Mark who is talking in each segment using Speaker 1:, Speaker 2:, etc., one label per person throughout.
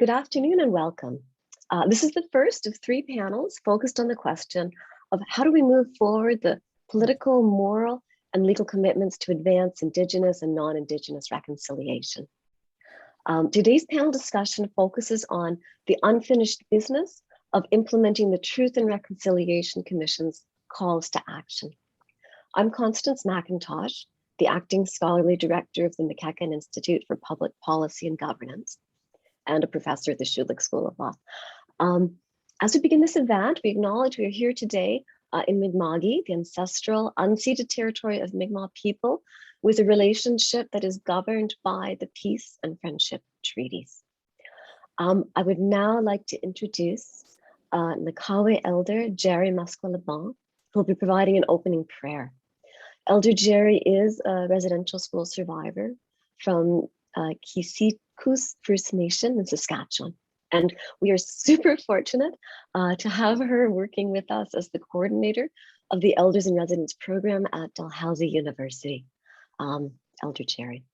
Speaker 1: Good afternoon and welcome. This is the first of 3 panels focused on the question of how do we move forward the political, moral, and legal commitments to advance Indigenous and non-Indigenous reconciliation. Today's panel discussion focuses on the unfinished business of implementing the Truth and Reconciliation Commission's calls to action. I'm Constance MacIntosh, the Acting Scholarly Director of the McEachern Institute for Public Policy and Governance, and a professor at the Schulich School of Law. As we begin this event, we acknowledge we are here today in Mi'kma'ki, the ancestral unceded territory of Mi'kmaq people, with a relationship that is governed by the peace and friendship treaties. I would now like to introduce Nakawe Elder Jerry Musqualabon, who will be providing an opening prayer. Elder Jerry is a residential school survivor from Kisikus First Nation in Saskatchewan. And we are super fortunate to have her working with us as the coordinator of the Elders in Residence program at Dalhousie University. Elder Jerry.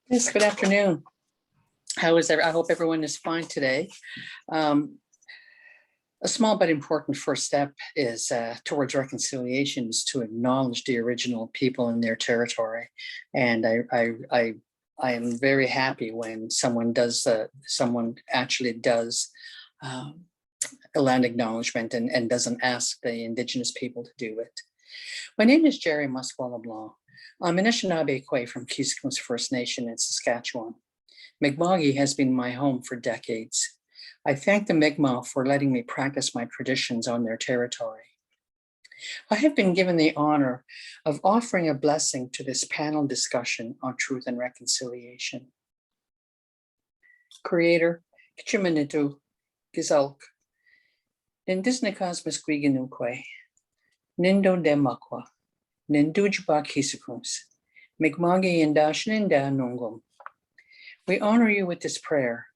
Speaker 2: Yes, good afternoon. How is there? I hope everyone is fine today. A small but important first step is towards reconciliation is to acknowledge the original people in their territory. And I am very happy when someone actually does a land acknowledgement and doesn't ask the Indigenous people to do it. My name is Jerry Musqualabon. I'm an Anishinaabe from Kisikus First Nation in Saskatchewan. Mi'kma'ki has been my home for decades. I thank the Mi'kmaq for letting me practice my traditions on their territory. I have been given the honor of offering a blessing to this panel discussion on truth and reconciliation. Creator, Kichimanitu, Gizalk, Nindisnikas Mesquiganukwe, Nindo Demakwa, Nindujba Kisikus, Mi'kma'ki Indashninda Nungum. We honor you with this prayer.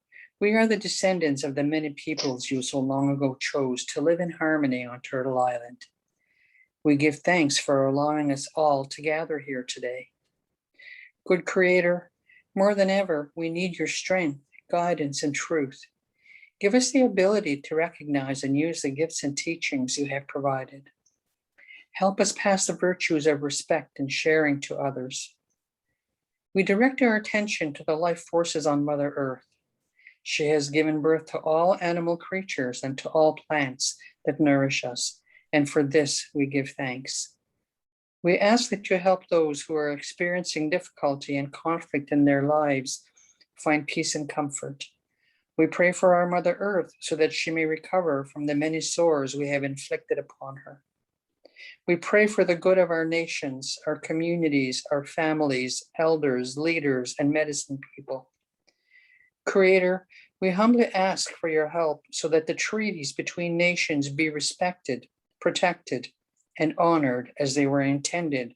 Speaker 2: We are the descendants of the many peoples you so long ago chose to live in harmony on Turtle Island. We give thanks for allowing us all to gather here today. Good Creator, more than ever, we need your strength, guidance, and truth. Give us the ability to recognize and use the gifts and teachings you have provided. Help us pass the virtues of respect and sharing to others. We direct our attention to the life forces on Mother Earth. She has given birth to all animal creatures and to all plants that nourish us, and for this we give thanks. We ask that you help those who are experiencing difficulty and conflict in their lives find peace and comfort. We pray for our Mother Earth so that she may recover from the many sores we have inflicted upon her. We pray for the good of our nations, our communities, our families, elders, leaders, and medicine people. Creator, we humbly ask for your help so that the treaties between nations be respected, protected, and honored as they were intended.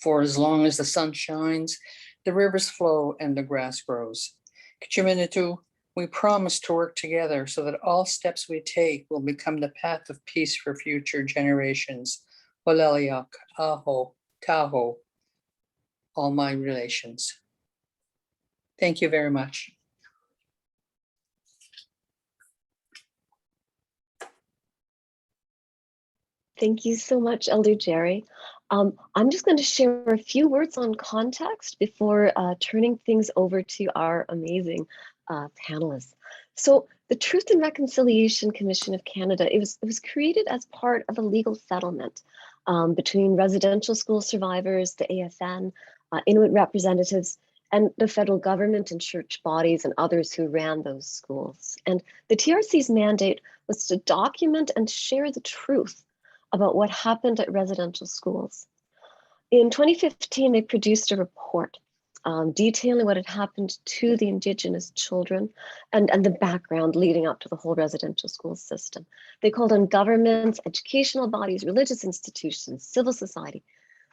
Speaker 2: For as long as the sun shines, the rivers flow, and the grass grows. Kichimanitu, we promise to work together so that all steps we take will become the path of peace for future generations. Waleliak, Aho, Tahoe, all my relations. Thank you very much.
Speaker 1: Thank you so much, Elder Jerry. I'm just going to share a few words on context before turning things over to our amazing panelists. So the Truth and Reconciliation Commission of Canada, it was created as part of a legal settlement between residential school survivors, the AFN, Inuit representatives, and the federal government and church bodies and others who ran those schools. And the TRC's mandate was to document and share the truth about what happened at residential schools. In 2015, they produced a report detailing what had happened to the Indigenous children and the background leading up to the whole residential school system. They called on governments, educational bodies, religious institutions, civil society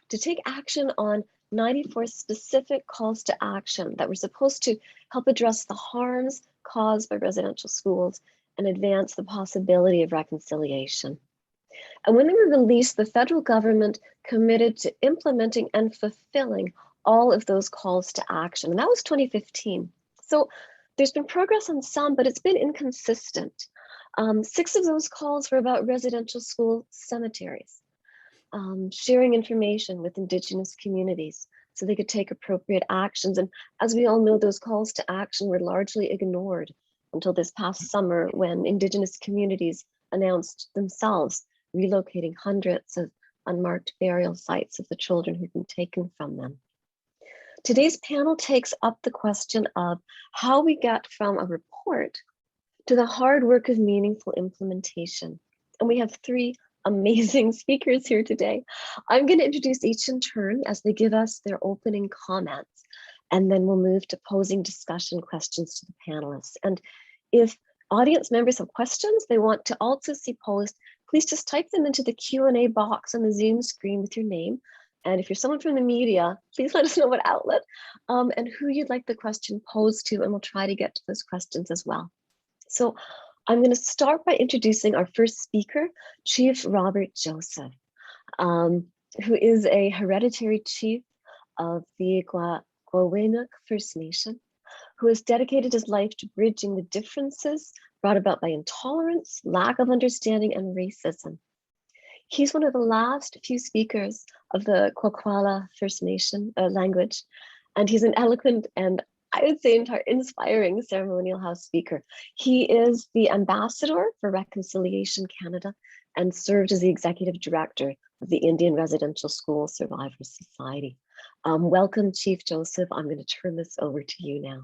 Speaker 1: to take action on 94 specific calls to action that were supposed to help address the harms caused by residential schools and advance the possibility of reconciliation. And when they were released, the federal government committed to implementing and fulfilling all of those calls to action. And that was 2015. So There's been progress on some, but it's been inconsistent. 6 of those calls were about residential school cemeteries, sharing information with Indigenous communities so they could take appropriate actions. And as we all know, those calls to action were largely ignored until this past summer when Indigenous communities announced themselves relocating hundreds of unmarked burial sites of the children who've been taken from them. Today's panel takes up the question of how we get from a report to the hard work of meaningful implementation. And we have 3 amazing speakers here today. I'm going to introduce each in turn as they give us their opening comments, and then we'll move to posing discussion questions to the panelists. And if audience members have questions they want to also see posed, please just type them into the Q&A box on the Zoom screen with your name. And if you're someone from the media, please let us know what outlet and who you'd like the question posed to, and we'll try to get to those questions as well. So I'm going to start by introducing our first speaker, Chief Robert Joseph, who is a hereditary chief of the Gwawanook First Nation, who has dedicated his life to bridging the differences brought about by intolerance, lack of understanding, and racism. He's one of the last few speakers of the Kwakwala First Nation language, and he's an eloquent and I would say inspiring ceremonial house speaker. He is the ambassador for Reconciliation Canada and served as the executive director of the Indian Residential School Survivors Society. Welcome, Chief Joseph. I'm going to turn this over to you now.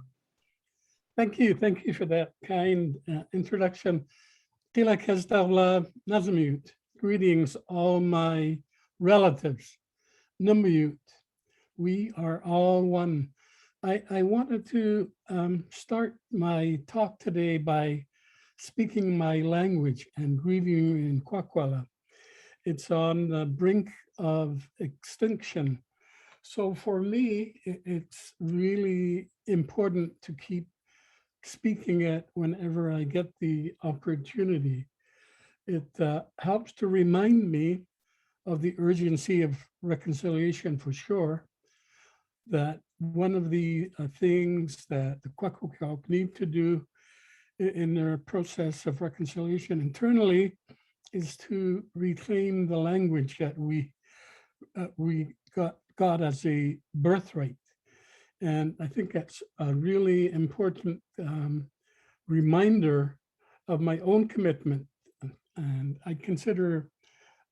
Speaker 3: Thank you for that kind introduction. Tila Kezdavla Nazamut. Greetings, all my relatives. Numbayut. We are all one. I wanted to start my talk today by speaking my language and greeting you in Kwakwala. It's on the brink of extinction. So for me, it's really important to keep speaking it whenever I get the opportunity. It helps to remind me of the urgency of reconciliation for sure, that one of the things that the Kwakwaka'wakw need to do in their process of reconciliation internally is to reclaim the language that we got as a birthright. And I think that's a really important reminder of my own commitment. And I consider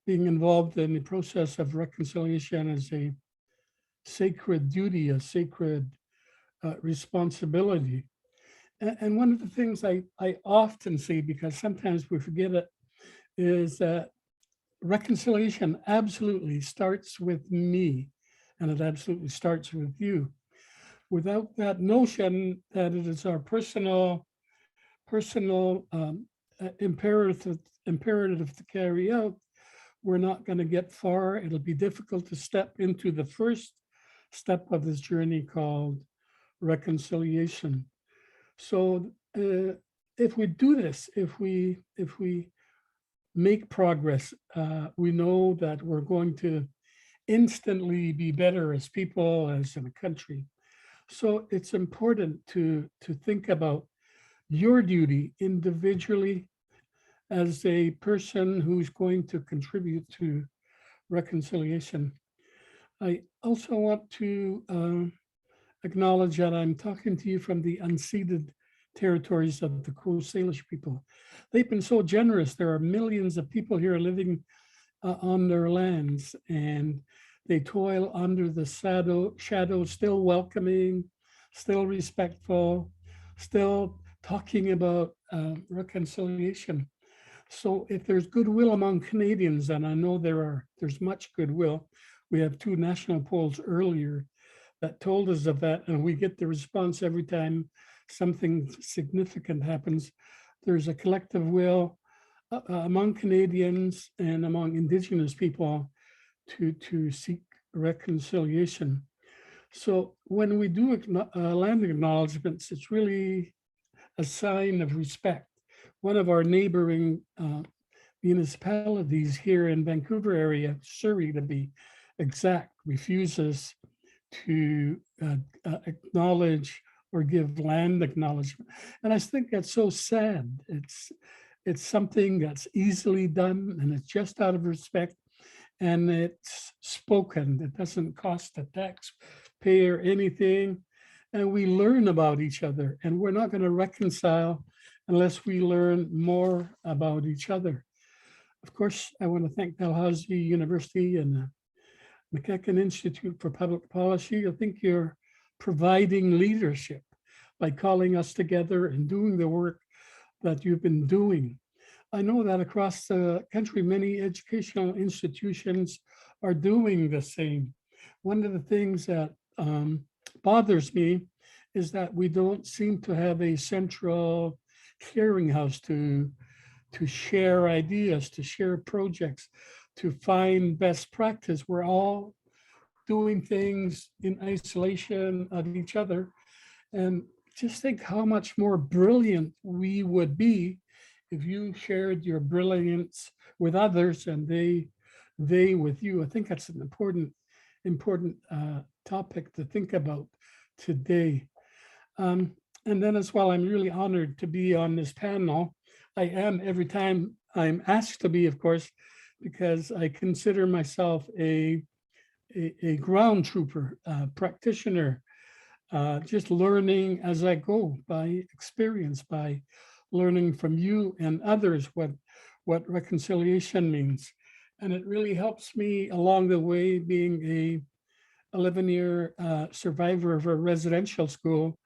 Speaker 3: being involved in the process of reconciliation as a sacred duty, a sacred responsibility. And one of the things I often say, because sometimes we forget it, is that reconciliation absolutely starts with me, and it absolutely starts with you. Without that notion that it is our personal imperative to carry out, we're not going to get far. It'll be difficult to step into the first step of this journey called reconciliation. So if we do this, if we make progress, we know that we're going to instantly be better as people, as in a country. So it's important to think about your duty individually as a person who's going to contribute to reconciliation. I also want to acknowledge that I'm talking to you from the unceded territories of the Coast Salish people. They've been so generous. There are millions of people here living on their lands, and they toil under the shadow, still welcoming, still respectful, still talking about reconciliation. So if there's goodwill among Canadians, and I know there's much goodwill, we have 2 national polls earlier that told us of that, and we get the response every time something significant happens. There's a collective will among Canadians and among Indigenous people to seek reconciliation. So when we do land acknowledgements, it's really a sign of respect. One of our neighboring municipalities here in Vancouver area, Surrey to be exact, refuses to acknowledge or give land acknowledgement. And I think that's so sad. It's something that's easily done, and it's just out of respect, and it's spoken. It doesn't cost the taxpayer anything, and we learn about each other, and we're not going to reconcile unless we learn more about each other. Of course, I want to thank Dalhousie University and the McEachern Institute for Public Policy. I think you're providing leadership by calling us together and doing the work that you've been doing. I know that across the country, many educational institutions are doing the same. One of the things that bothers me is that we don't seem to have a central clearinghouse to share ideas, to share projects, to find best practice. We're all doing things in isolation of each other. And just think how much more brilliant we would be if you shared your brilliance with others and they with you. I think that's an important topic to think about today. And then as well, I'm really honored to be on this panel. I am every time I'm asked to be, of course, because I consider myself a ground trooper, practitioner, just learning as I go by experience, by learning from you and others what reconciliation means. And it really helps me along the way, being a 11-year survivor of a residential school,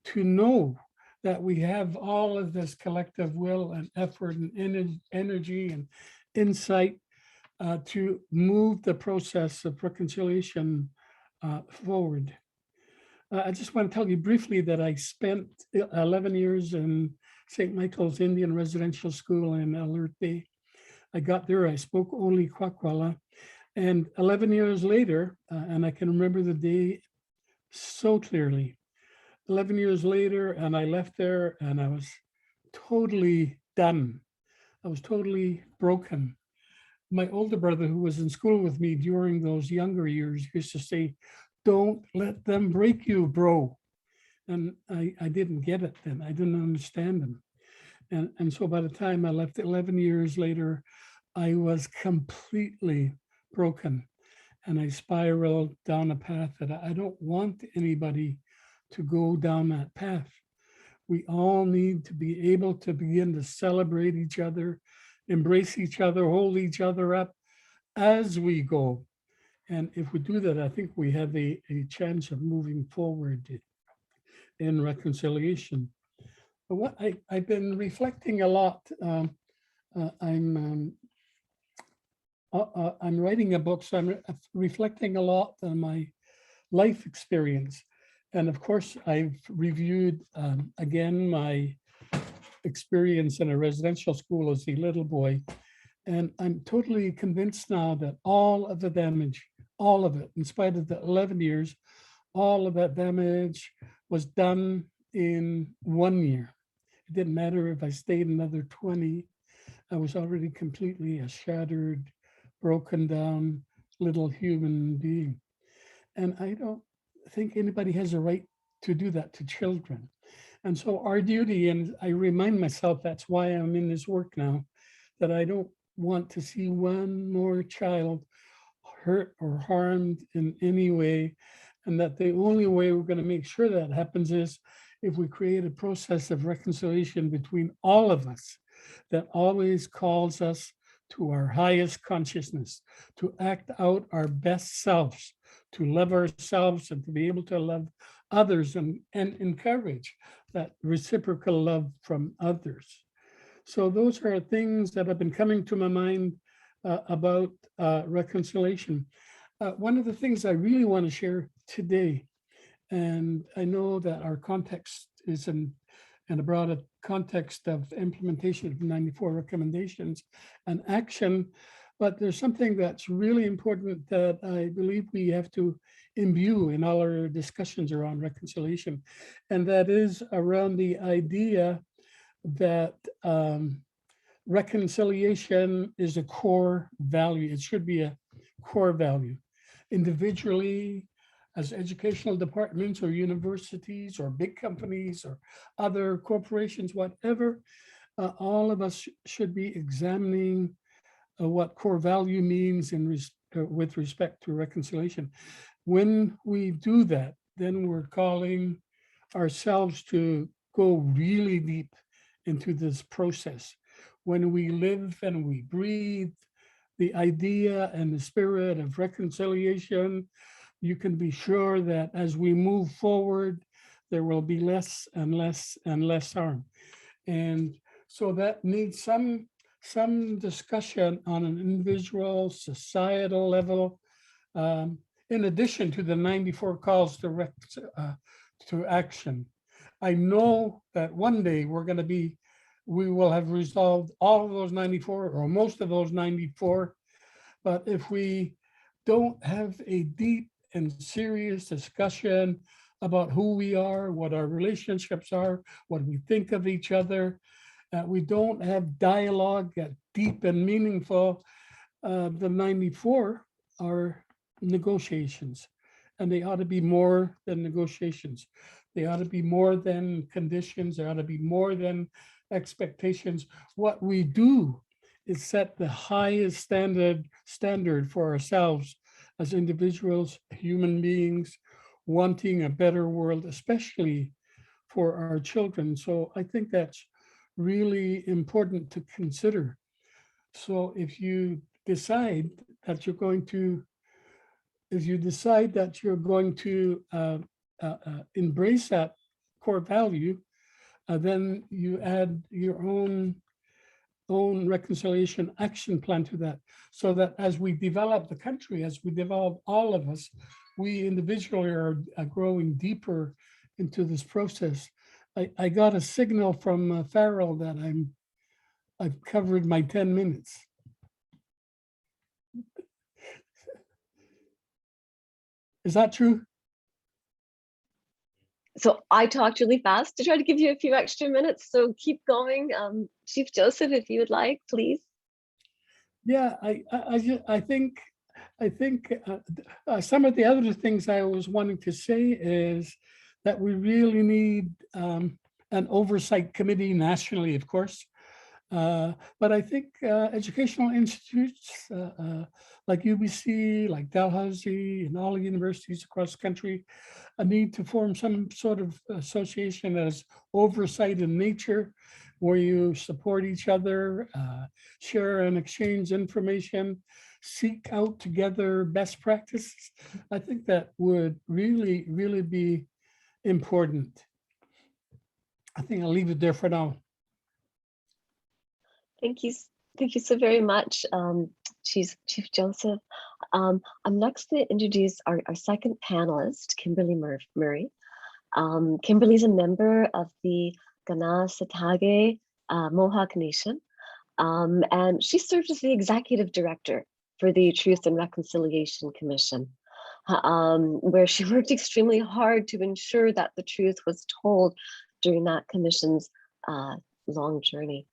Speaker 3: to know that we have all of this collective will and effort and energy and insight to move the process of reconciliation forward. I just want to tell you briefly that I spent 11 years in St. Michael's Indian Residential School in Alert Bay. I got there, I spoke only Kwakwala. And 11 years later, and I can remember the day so clearly, 11 years later, and I left there and I was totally done. I was totally broken. My older brother, who was in school with me during those younger years, used to say, "Don't let them break you, bro." And I didn't get it then. I didn't understand them. And so by the time I left 11 years later, I was completely broken. And I spiraled down a path that I don't want anybody to go down that path. We all need to be able to begin to celebrate each other, embrace each other, hold each other up as we go. And if we do that, I think we have a chance of moving forward in reconciliation. But what I've been reflecting a lot. I'm writing a book, so I'm reflecting a lot on my life experience. And of course, I've reviewed again my experience in a residential school as a little boy. And I'm totally convinced now that all of the damage, all of it, in spite of the 11 years, all of that damage was done in 1 year. It didn't matter if I stayed another 20. I was already completely a shattered, broken down little human being. And I don't think anybody has a right to do that to children. And so our duty, and I remind myself that's why I'm in this work now, that I don't want to see one more child hurt or harmed in any way. And that the only way we're going to make sure that happens is if we create a process of reconciliation between all of us that always calls us to our highest consciousness, to act out our best selves, to love ourselves and to be able to love others and encourage that reciprocal love from others. So those are things that have been coming to my mind about reconciliation. One of the things I really want to share today, and I know that our context is in a broader context of implementation of 94 recommendations and action, but there's something that's really important that I believe we have to imbue in all our discussions around reconciliation, and that is around the idea that reconciliation is a core value. It should be a core value. Individually, as educational departments or universities or big companies or other corporations, whatever, all of us should be examining what core value means with respect to reconciliation. When we do that, then we're calling ourselves to go really deep into this process. When we live and we breathe the idea and the spirit of reconciliation, you can be sure that as we move forward, there will be less and less and less harm. And so that needs some discussion on an individual, societal level, in addition to the 94 calls to action. I know that one day we will have resolved all of those 94 or most of those 94. But if we don't have a deep and serious discussion about who we are, what our relationships are, what we think of each other, we don't have dialogue that's deep and meaningful, the 94 are negotiations, and they ought to be more than negotiations. They ought to be more than conditions. They ought to be more than expectations. What we do is set the highest standard for ourselves as individuals, human beings, wanting a better world, especially for our children. So I think that's really important to consider. So if you decide that you're going to embrace that core value, then you add your own reconciliation action plan to that, so that as we develop the country, as we develop all of us, we individually are growing deeper into this process. I got a signal from Farrell that I've covered my 10 minutes. Is that true?
Speaker 1: So I talked really fast to try to give you a few extra minutes. So keep going. Chief Joseph, if you would like, please.
Speaker 3: Yeah, I think some of the other things I was wanting to say is that we really need an oversight committee nationally, of course. But I think educational institutes like UBC, like Dalhousie, and all the universities across the country need to form some sort of association as oversight in nature, where you support each other, share and exchange information, seek out together best practices. I think that would really, really be important. I think I'll leave it there for now.
Speaker 1: Thank you so very much, Chief Joseph. I'm next to introduce our second panelist, Kimberly Murray. Kimberly's a member of the Kanesatake Mohawk Nation, and she served as the executive director for the Truth and Reconciliation Commission, where she worked extremely hard to ensure that the truth was told during that commission's long journey.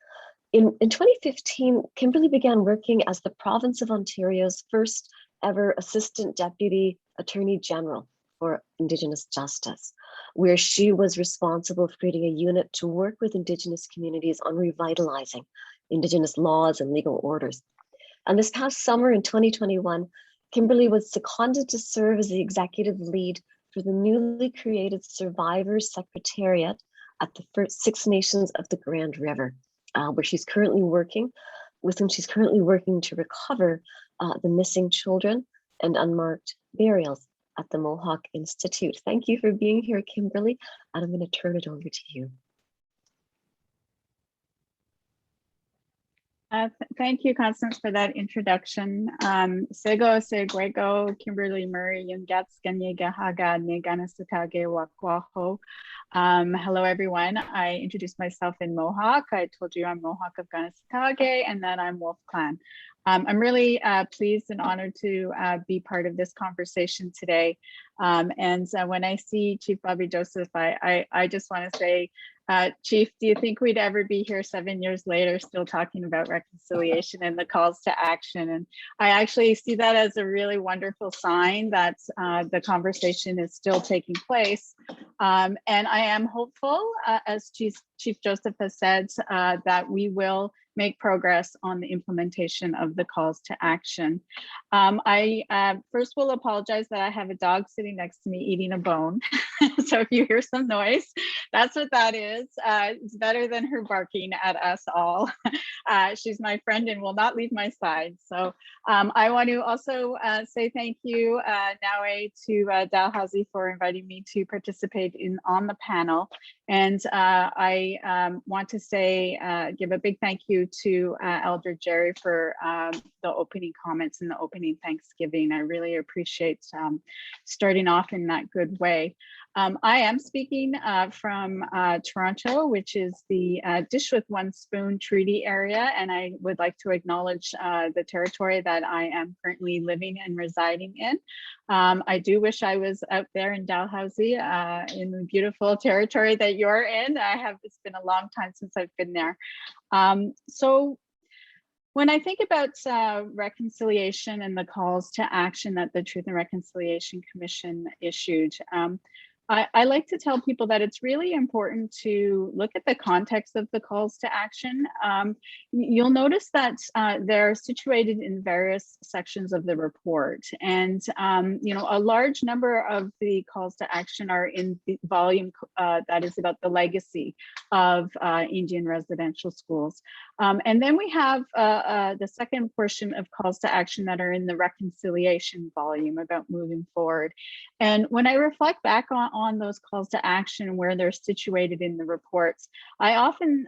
Speaker 1: In 2015, Kimberly began working as the province of Ontario's first ever Assistant Deputy Attorney General for Indigenous Justice, where she was responsible for creating a unit to work with Indigenous communities on revitalizing Indigenous laws and legal orders. And this past summer in 2021, Kimberly was seconded to serve as the executive lead for the newly created Survivors Secretariat at the First Six Nations of the Grand River, where she's currently working to recover the missing children and unmarked burials at the Mohawk Institute. Thank you for being here, Kimberly, and I'm going to turn it over to you.
Speaker 4: Thank you, Constance, for that introduction. Sego Seguego, Kimberly Murray, Yungatskanyegahaga, Neganasitage Wakwaho. Hello, everyone. I introduced myself in Mohawk. I told you I'm Mohawk of Ganasitage and that I'm Wolf Clan. I'm really pleased and honored to be part of this conversation today. And when I see Chief Bobby Joseph, I just want to say Chief, do you think we'd ever be here 7 years later still talking about reconciliation and the calls to action? And I actually see that as a really wonderful sign that the conversation is still taking place. And I am hopeful, as Chief Joseph has said, that we will make progress on the implementation of the calls to action. I first will apologize that I have a dog sitting next to me eating a bone. So if you hear some noise, that's what that is. It's better than her barking at us all. She's my friend and will not leave my side. So I want to also say thank you, Nawe, to Dalhousie for inviting me to participate on the panel. And I want to say, give a big thank you to Elder Jerry for the opening comments and the opening Thanksgiving. I really appreciate starting off in that good way. I am speaking from Toronto, which is the Dish with One Spoon Treaty Area, and I would like to acknowledge the territory that I am currently living and residing in. I do wish I was out there in Dalhousie in the beautiful territory that you're in. It's been a long time since I've been there. So when I think about reconciliation and the calls to action that the Truth and Reconciliation Commission issued, I like to tell people that it's really important to look at the context of the calls to action. You'll notice that they're situated in various sections of the report. And, a large number of the calls to action are in the volume that is about the legacy of Indian residential schools. And then we have the second portion of calls to action that are in the reconciliation volume about moving forward. And when I reflect back on those calls to action where they're situated in the reports, I often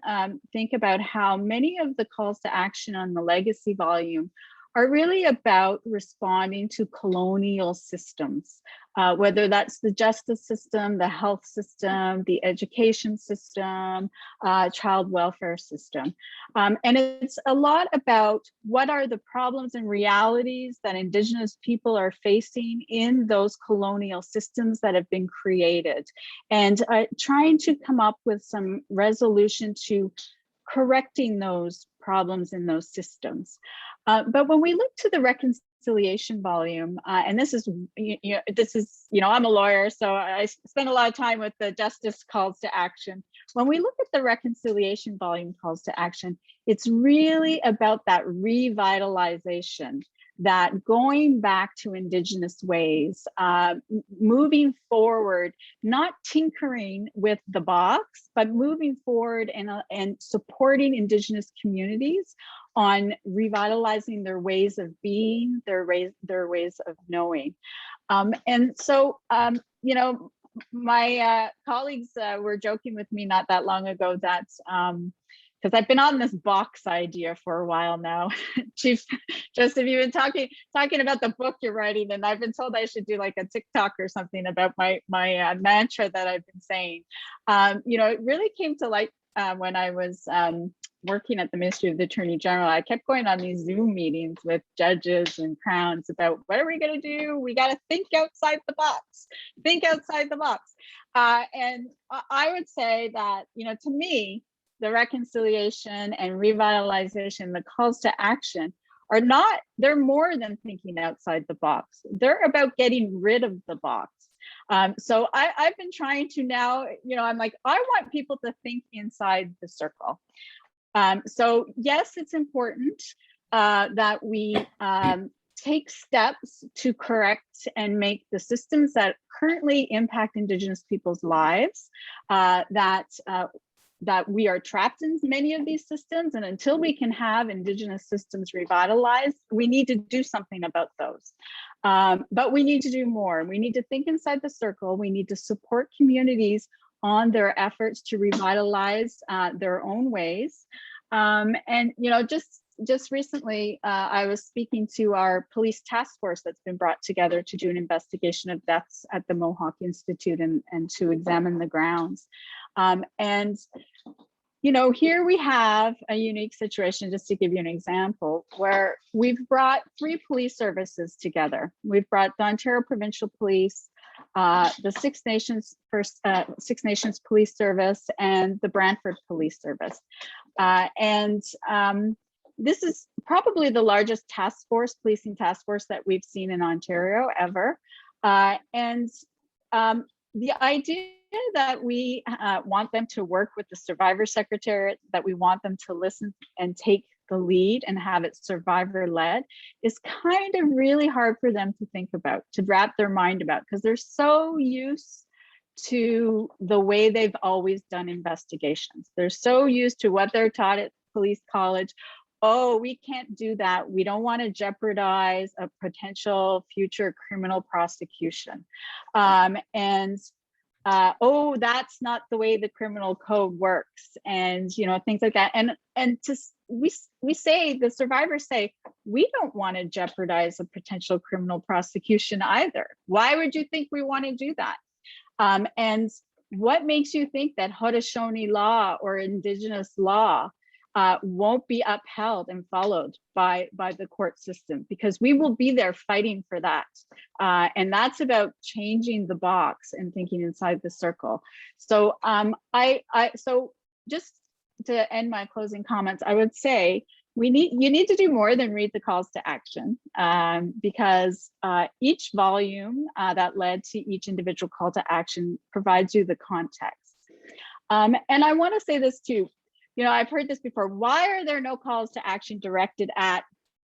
Speaker 4: think about how many of the calls to action on the legacy volume are really about responding to colonial systems, whether that's the justice system, the health system, the education system, child welfare system. And it's a lot about what are the problems and realities that Indigenous people are facing in those colonial systems that have been created, and trying to come up with some resolution to correcting those problems in those systems. But when we look to the reconciliation volume, and this is, I'm a lawyer, so I spend a lot of time with the justice calls to action. When we look at the reconciliation volume calls to action, it's really about that revitalization, that going back to Indigenous ways, moving forward, not tinkering with the box, but moving forward and supporting Indigenous communities on revitalizing their ways of being, their ways of knowing. And so, my colleagues were joking with me not that long ago that, because I've been on this box idea for a while now. Chief Joseph, you've been talking about the book you're writing, and I've been told I should do like a TikTok or something about my mantra that I've been saying. It really came to light when I was working at the Ministry of the Attorney General. I kept going on these Zoom meetings with judges and crowns about what are we going to do? We got to think outside the box. Think outside the box. And I would say that, to me, the reconciliation and revitalization, the calls to action they're more than thinking outside the box. They're about getting rid of the box. So I've been trying to now, I'm like, I want people to think inside the circle. So yes, it's important that we take steps to correct and make the systems that currently impact Indigenous people's lives, that we are trapped in many of these systems. And until we can have Indigenous systems revitalized, we need to do something about those. But we need to do more. We need to think inside the circle. We need to support communities on their efforts to revitalize their own ways. And just recently, I was speaking to our police task force that's been brought together to do an investigation of deaths at the Mohawk Institute and to examine the grounds. Here we have a unique situation, just to give you an example, where we've brought 3 police services together. We've brought the Ontario Provincial Police, the Six Nations Police Service, and the Brantford Police Service. This is probably the largest policing task force that we've seen in Ontario ever. The idea that we want them to work with the Survivor Secretariat, that we want them to listen and take the lead and have it survivor-led, is kind of really hard for them to think about, to wrap their mind about, because they're so used to the way they've always done investigations. They're so used to what they're taught at police college. Oh, we can't do that. We don't want to jeopardize a potential future criminal prosecution. Oh, that's not the way the criminal code works, and things like that. We say, the survivors say, we don't want to jeopardize a potential criminal prosecution either. Why would you think we want to do that? And what makes you think that Haudenosaunee law or Indigenous law won't be upheld and followed by the court system? Because we will be there fighting for that. And that's about changing the box and thinking inside the circle. So so just to end my closing comments, I would say you need to do more than read the calls to action, because each volume that led to each individual call to action provides you the context. And I want to say this too. I've heard this before. Why are there no calls to action directed at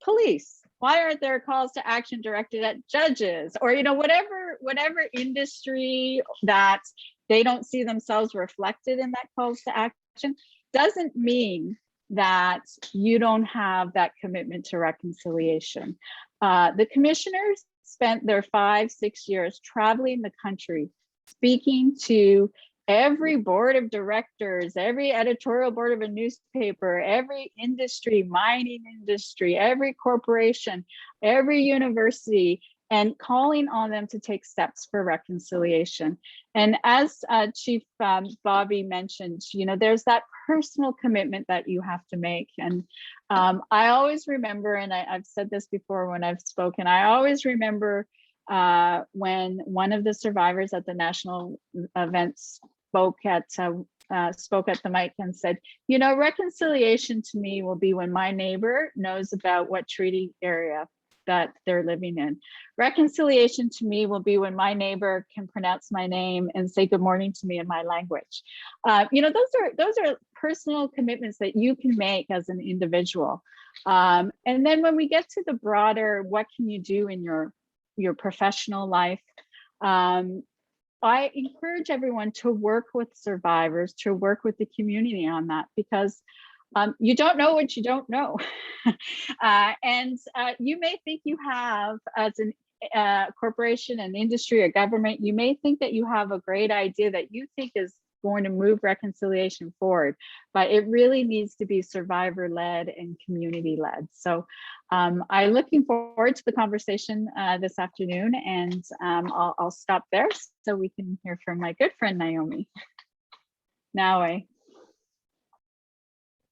Speaker 4: police? Why aren't there calls to action directed at judges, or whatever industry that they don't see themselves reflected in that calls to action? Doesn't mean that you don't have that commitment to reconciliation. The commissioners spent their 5-6 years traveling the country, speaking to every board of directors, every editorial board of a newspaper, every industry, mining industry, every corporation, every university, and calling on them to take steps for reconciliation. And as Chief Bobby mentioned, there's that personal commitment that you have to make. And I always remember, and I've said this before when I've spoken, I always remember when one of the survivors at the national events spoke at the mic and said, reconciliation to me will be when my neighbor knows about what treaty area that they're living in. Reconciliation to me will be when my neighbor can pronounce my name and say good morning to me in my language. Those are personal commitments that you can make as an individual. And then when we get to the broader, what can you do in your professional life? I encourage everyone to work with survivors, to work with the community on that, because you don't know what you don't know. And you may think you have, as a corporation, an industry, or government, you may think that you have a great idea that you think is going to move reconciliation forward, but it really needs to be survivor-led and community-led. So I'm looking forward to the conversation this afternoon, and I'll stop there so we can hear from my good friend Naomi. Naomi.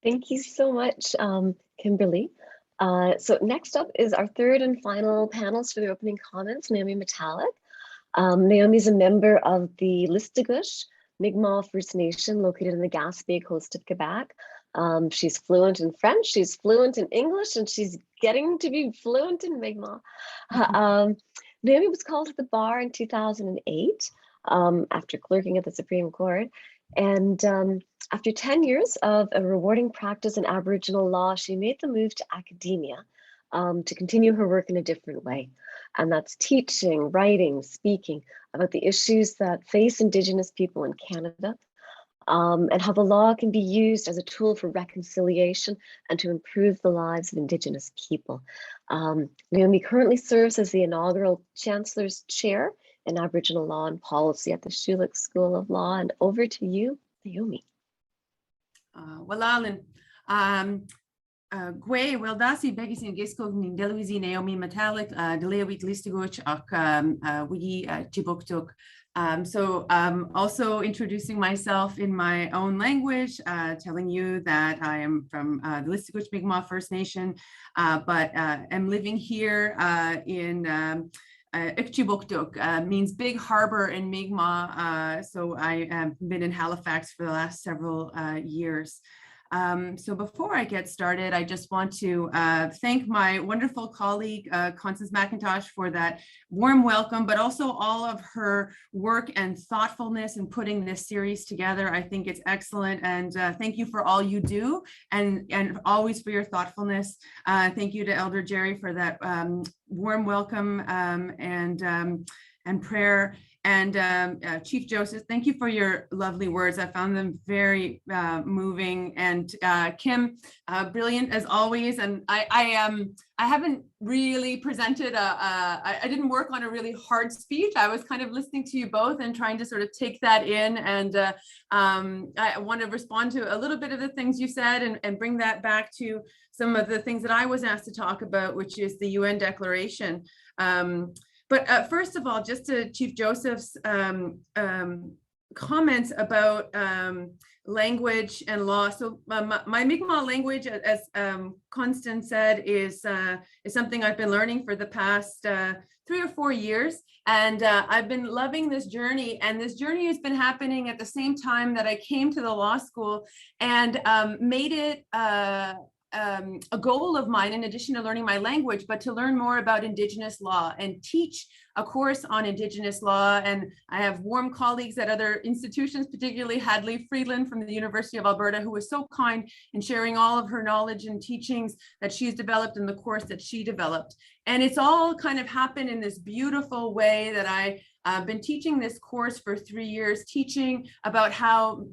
Speaker 1: Thank you so much, Kimberly. So next up is our third and final panelist for the opening comments, Naomi Metallic. Naomi is a member of the Listugush Mi'kmaq First Nation located in the Gaspé coast of Quebec. She's fluent in French, she's fluent in English, and she's getting to be fluent in Mi'kmaq. Naomi was called to the bar in 2008 after clerking at the Supreme Court. And after 10 years of a rewarding practice in Aboriginal law, she made the move to academia to continue her work in a different way. And that's teaching, writing, speaking about the issues that face Indigenous people in Canada, and how the law can be used as a tool for reconciliation and to improve the lives of Indigenous people. Naomi currently serves as the inaugural Chancellor's Chair in Aboriginal Law and Policy at the Schulich School of Law. And over to you, Naomi.
Speaker 5: Walalan. Gwe Weldasi Begisin Gisko Nindeluizi Naomi Metallic, Delewit Listuguch, Wigi Chibuktuk. So also introducing myself in my own language, telling you that I am from the Listuguch Mi'kmaq First Nation, but am living here in Ikchibuktuk means big harbor in Mi'kmaq. So I have been in Halifax for the last several years. So before I get started, I just want to thank my wonderful colleague, Constance MacIntosh, for that warm welcome, but also all of her work and thoughtfulness in putting this series together. I think it's excellent. And thank you for all you do and always for your thoughtfulness. Thank you to Elder Jerry for that warm welcome and prayer. And Chief Joseph, thank you for your lovely words. I found them very moving. And Kim, brilliant as always. And I haven't really presented I didn't work on a really hard speech. I was kind of listening to you both and trying to sort of take that in. And I want to respond to a little bit of the things you said and bring that back to some of the things that I was asked to talk about, which is the UN Declaration. But first of all, just to Chief Joseph's comments about language and law. So my Mi'kmaq language, as Constance said, is something I've been learning for the past 3 or 4 years. And I've been loving this journey. And this journey has been happening at the same time that I came to the law school and made it a goal of mine, in addition to learning my language, but to learn more about Indigenous law and teach a course on Indigenous law. And I have warm colleagues at other institutions, particularly Hadley Friedland from the University of Alberta, who was so kind in sharing all of her knowledge and teachings that she's developed in the course that she developed. And it's all kind of happened in this beautiful way that I've been teaching this course for 3 years, teaching about how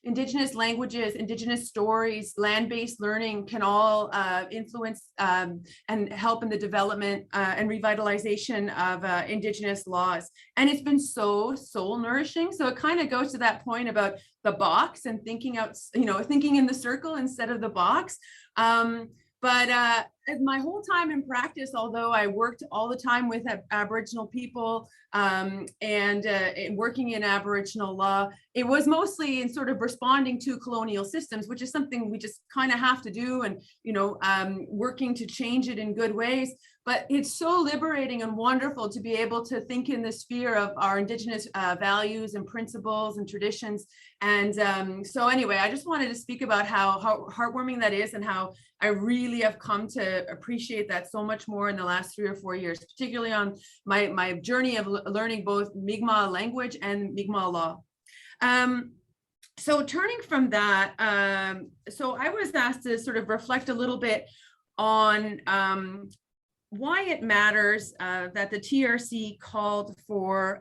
Speaker 5: Indigenous languages, Indigenous stories, land-based learning can all influence and help in the development and revitalization of Indigenous laws. And it's been so soul nourishing. So it kind of goes to that point about the box and thinking out, thinking in the circle instead of the box. But my whole time in practice, although I worked all the time with Aboriginal people and working in Aboriginal law, it was mostly in sort of responding to colonial systems, which is something we just kind of have to do, and working to change it in good ways. But it's so liberating and wonderful to be able to think in the sphere of our Indigenous values and principles and traditions. And so anyway, I just wanted to speak about how heartwarming that is and how I really have come to appreciate that so much more in the last 3 or 4 years, particularly on my journey of learning both Mi'kmaq language and Mi'kmaq law. So turning from that, so I was asked to sort of reflect a little bit on why it matters that the TRC called for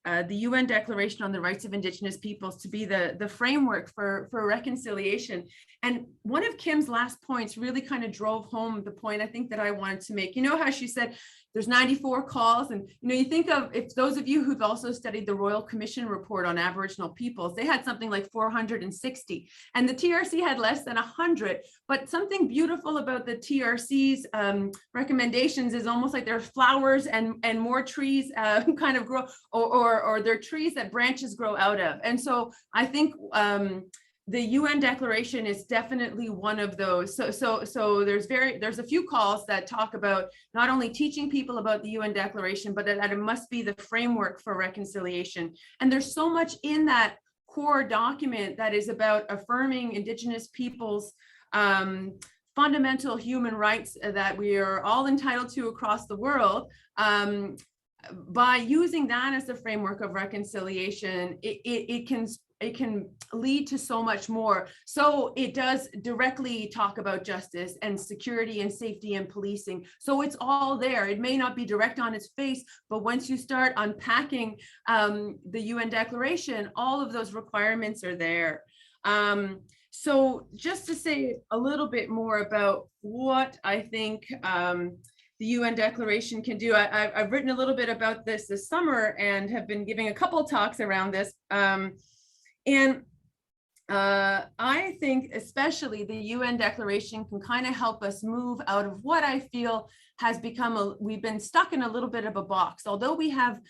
Speaker 5: the UN Declaration on the Rights of Indigenous Peoples to be the framework for reconciliation. And one of Kim's last points really kind of drove home the point I think that I wanted to make. You know how she said there's 94 calls, and you think of, if those of you who've also studied the Royal Commission report on Aboriginal peoples, they had something like 460, and the TRC had less than 100. But something beautiful about the TRC's recommendations is almost like there's flowers and more trees kind of grow, or they're trees that branches grow out of. And so I think the UN Declaration is definitely one of those. So there's a few calls that talk about not only teaching people about the UN Declaration, but that it must be the framework for reconciliation. And there's so much in that core document that is about affirming Indigenous peoples' fundamental human rights that we are all entitled to across the world. By using that as the framework of reconciliation, it can lead to so much more. So it does directly talk about justice and security and safety and policing. So it's all there. It may not be direct on its face, but once you start unpacking the UN Declaration, all of those requirements are there. So just to say a little bit more about what I think the UN Declaration can do. I've written a little bit about this summer and have been giving a couple of talks around this. And I think especially the UN Declaration can kind of help us move out of what I feel has become we've been stuck in a little bit of a box, although we have,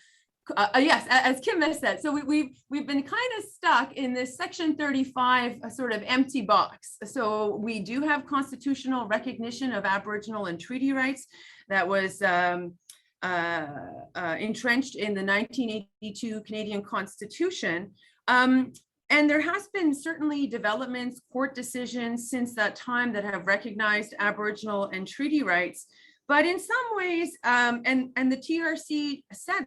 Speaker 5: yes, as Kim has said, so we've been kind of stuck in this Section 35 sort of empty box. So we do have constitutional recognition of Aboriginal and treaty rights that was entrenched in the 1982 Canadian Constitution. And there has been certainly developments, court decisions since that time that have recognized Aboriginal and treaty rights. But in some ways, and the TRC said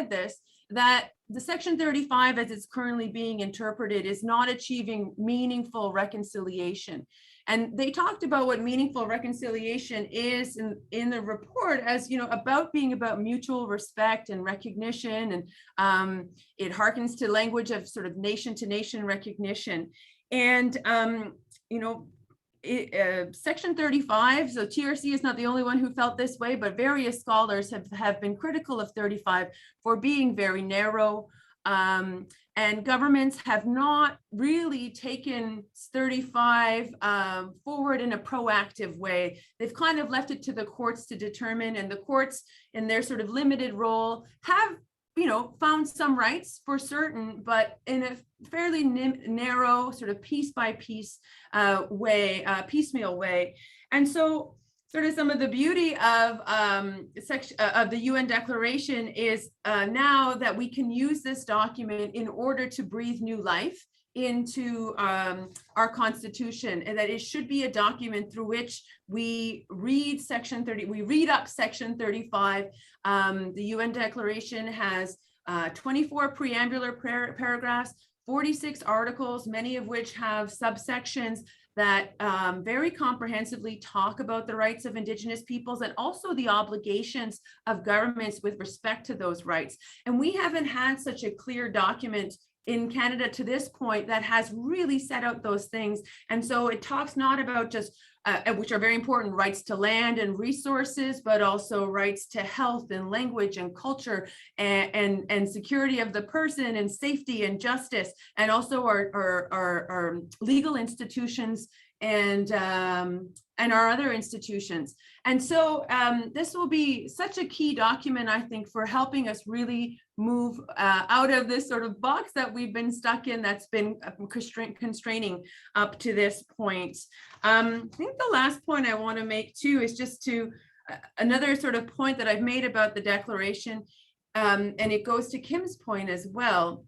Speaker 5: this, that the Section 35 as it's currently being interpreted is not achieving meaningful reconciliation. And they talked about what meaningful reconciliation is in the report as, about being about mutual respect and recognition. And it harkens to language of sort of nation to nation recognition. And, Section 35, so TRC is not the only one who felt this way, but various scholars have been critical of 35 for being very narrow. And governments have not really taken 35 forward in a proactive way. They've kind of left it to the courts to determine, and the courts in their sort of limited role have found some rights for certain, but in a fairly narrow sort of piece by piece way, piecemeal way. And so sort of some of the beauty of the UN Declaration is now that we can use this document in order to breathe new life into our Constitution, and that it should be a document through which we read Section 30, we read up Section 35. The UN Declaration has 24 preambular paragraphs, 46 articles, many of which have subsections that very comprehensively talk about the rights of Indigenous peoples and also the obligations of governments with respect to those rights. And we haven't had such a clear document in Canada to this point that has really set out those things. And so it talks not about just, which are very important, rights to land and resources, but also rights to health and language and culture and security of the person and safety and justice, and also our legal institutions and our other institutions. And so this will be such a key document, I think, for helping us really move out of this sort of box that we've been stuck in that's been constraining up to this point. I think the last point I want to make too is just to another sort of point that I've made about the Declaration, and it goes to Kim's point as well,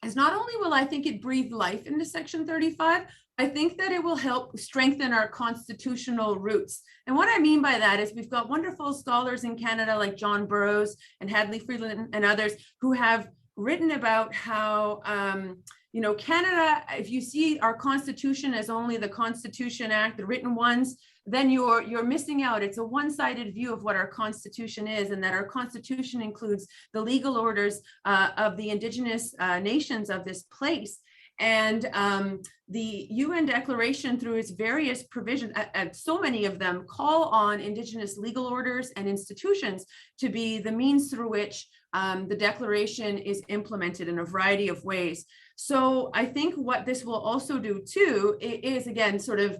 Speaker 5: is not only will I think it breathe life into Section 35, I think that it will help strengthen our constitutional roots. And what I mean by that is we've got wonderful scholars in Canada like John Burroughs and Hadley Freeland and others who have written about how, Canada, if you see our Constitution as only the Constitution Act, the written ones, then you're missing out. It's a one-sided view of what our Constitution is, and that our Constitution includes the legal orders of the Indigenous nations of this place. And the UN Declaration, through its various provisions, so many of them call on Indigenous legal orders and institutions to be the means through which the Declaration is implemented in a variety of ways. So I think what this will also do too is, again, sort of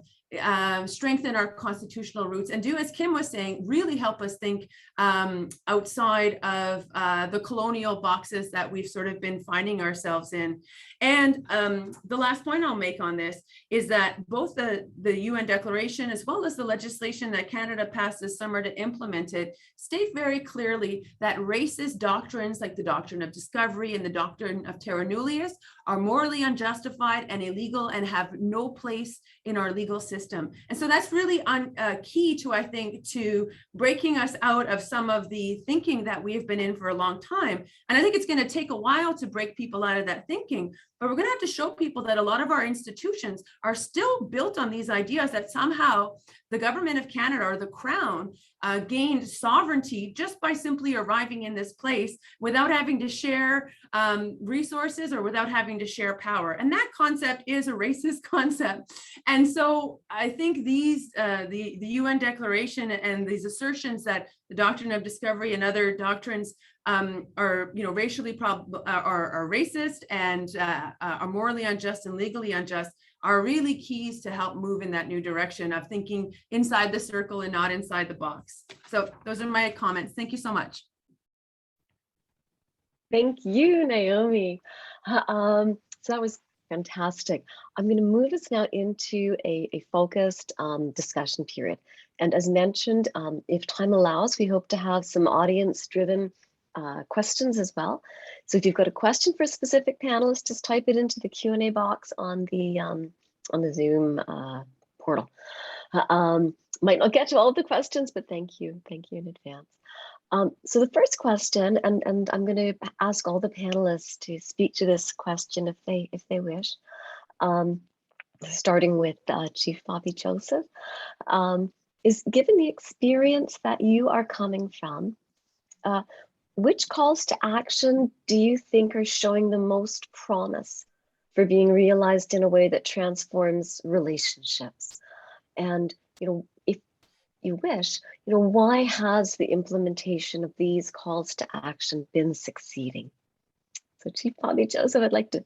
Speaker 5: strengthen our constitutional roots and do, as Kim was saying, really help us think outside of the colonial boxes that we've sort of been finding ourselves in. And the last point I'll make on this is that both the UN Declaration as well as the legislation that Canada passed this summer to implement it state very clearly that racist doctrines like the doctrine of discovery and the doctrine of terra nullius are morally unjustified and illegal and have no place in our legal system. And so that's really key to, I think, to breaking us out of some of the thinking that we've been in for a long time. And I think it's going to take a while to break people out of that thinking, but we're going to have to show people that a lot of our institutions are still built on these ideas that somehow the government of Canada or the Crown gained sovereignty just by simply arriving in this place without having to share resources or without having to share power. And that concept is a racist concept. And so I think these, the UN Declaration and these assertions that the doctrine of discovery and other doctrines are, racially are racist and are morally unjust and legally unjust are really keys to help move in that new direction of thinking inside the circle and not inside the box. So those are my comments. Thank you so much.
Speaker 1: Thank you, Naomi. So that was Fantastic. I'm going to move us now into a focused discussion period. And as mentioned, if time allows, we hope to have some audience-driven questions as well. So if you've got a question for a specific panelist, just type it into the Q&A box on the Zoom portal. Might not get to all of the questions, but thank you in advance. So the first question, and I'm going to ask all the panelists to speak to this question if they wish, starting with Chief Bobby Joseph, is given the experience that you are coming from, which calls to action do you think are showing the most promise for being realized in a way that transforms relationships? And, if you wish, why has the implementation of these calls to action been succeeding? So Chief Bobby Joseph, I'd like to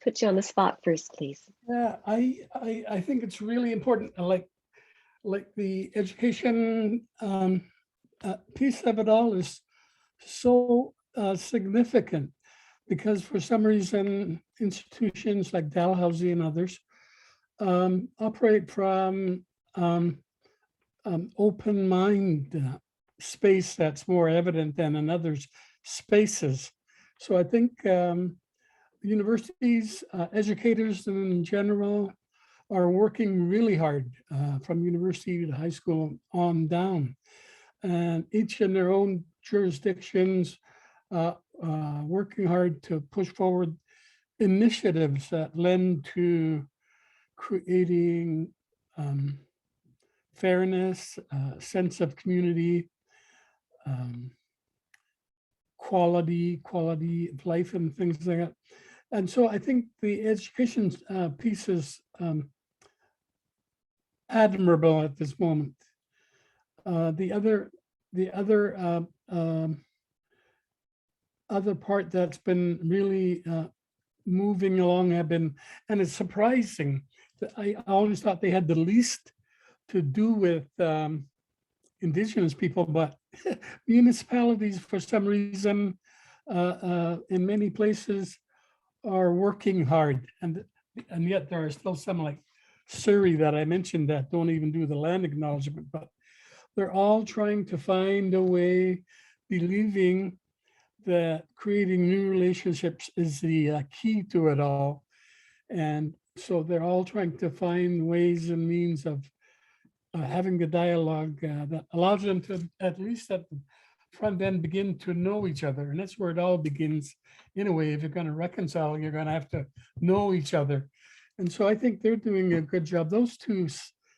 Speaker 1: put you on the spot first, please.
Speaker 3: Yeah, I think it's really important. Like the education piece of it all is so significant, because for some reason institutions like Dalhousie and others operate from open mind space that's more evident than in others spaces. So I think universities, educators in general, are working really hard from university to high school on down, and each in their own jurisdictions working hard to push forward initiatives that lend to creating fairness, sense of community, quality of life, and things like that. And so I think the education piece is admirable at this moment. The other part that's been really moving along and it's surprising that I always thought they had the least to do with Indigenous people, but municipalities, for some reason, in many places, are working hard, and yet there are still some, like Surrey that I mentioned, that don't even do the land acknowledgement, but they're all trying to find a way, believing that creating new relationships is the key to it all. And so they're all trying to find ways and means of having the dialogue that allows them to, at least at the front end, begin to know each other. And that's where it all begins. In a way, if you're going to reconcile, you're going to have to know each other. And so I think they're doing a good job. Those two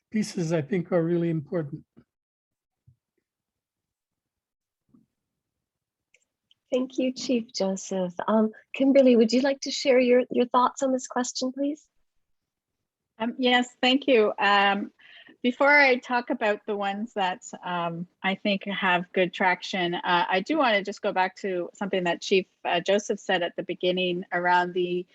Speaker 3: pieces, I think, are really important.
Speaker 1: Thank you, Chief Joseph. Kimberly, would you like to share your thoughts on this question, please?
Speaker 4: Yes, thank you. Before I talk about the ones that I think have good traction, I do want to just go back to something that Chief Joseph said at the beginning around the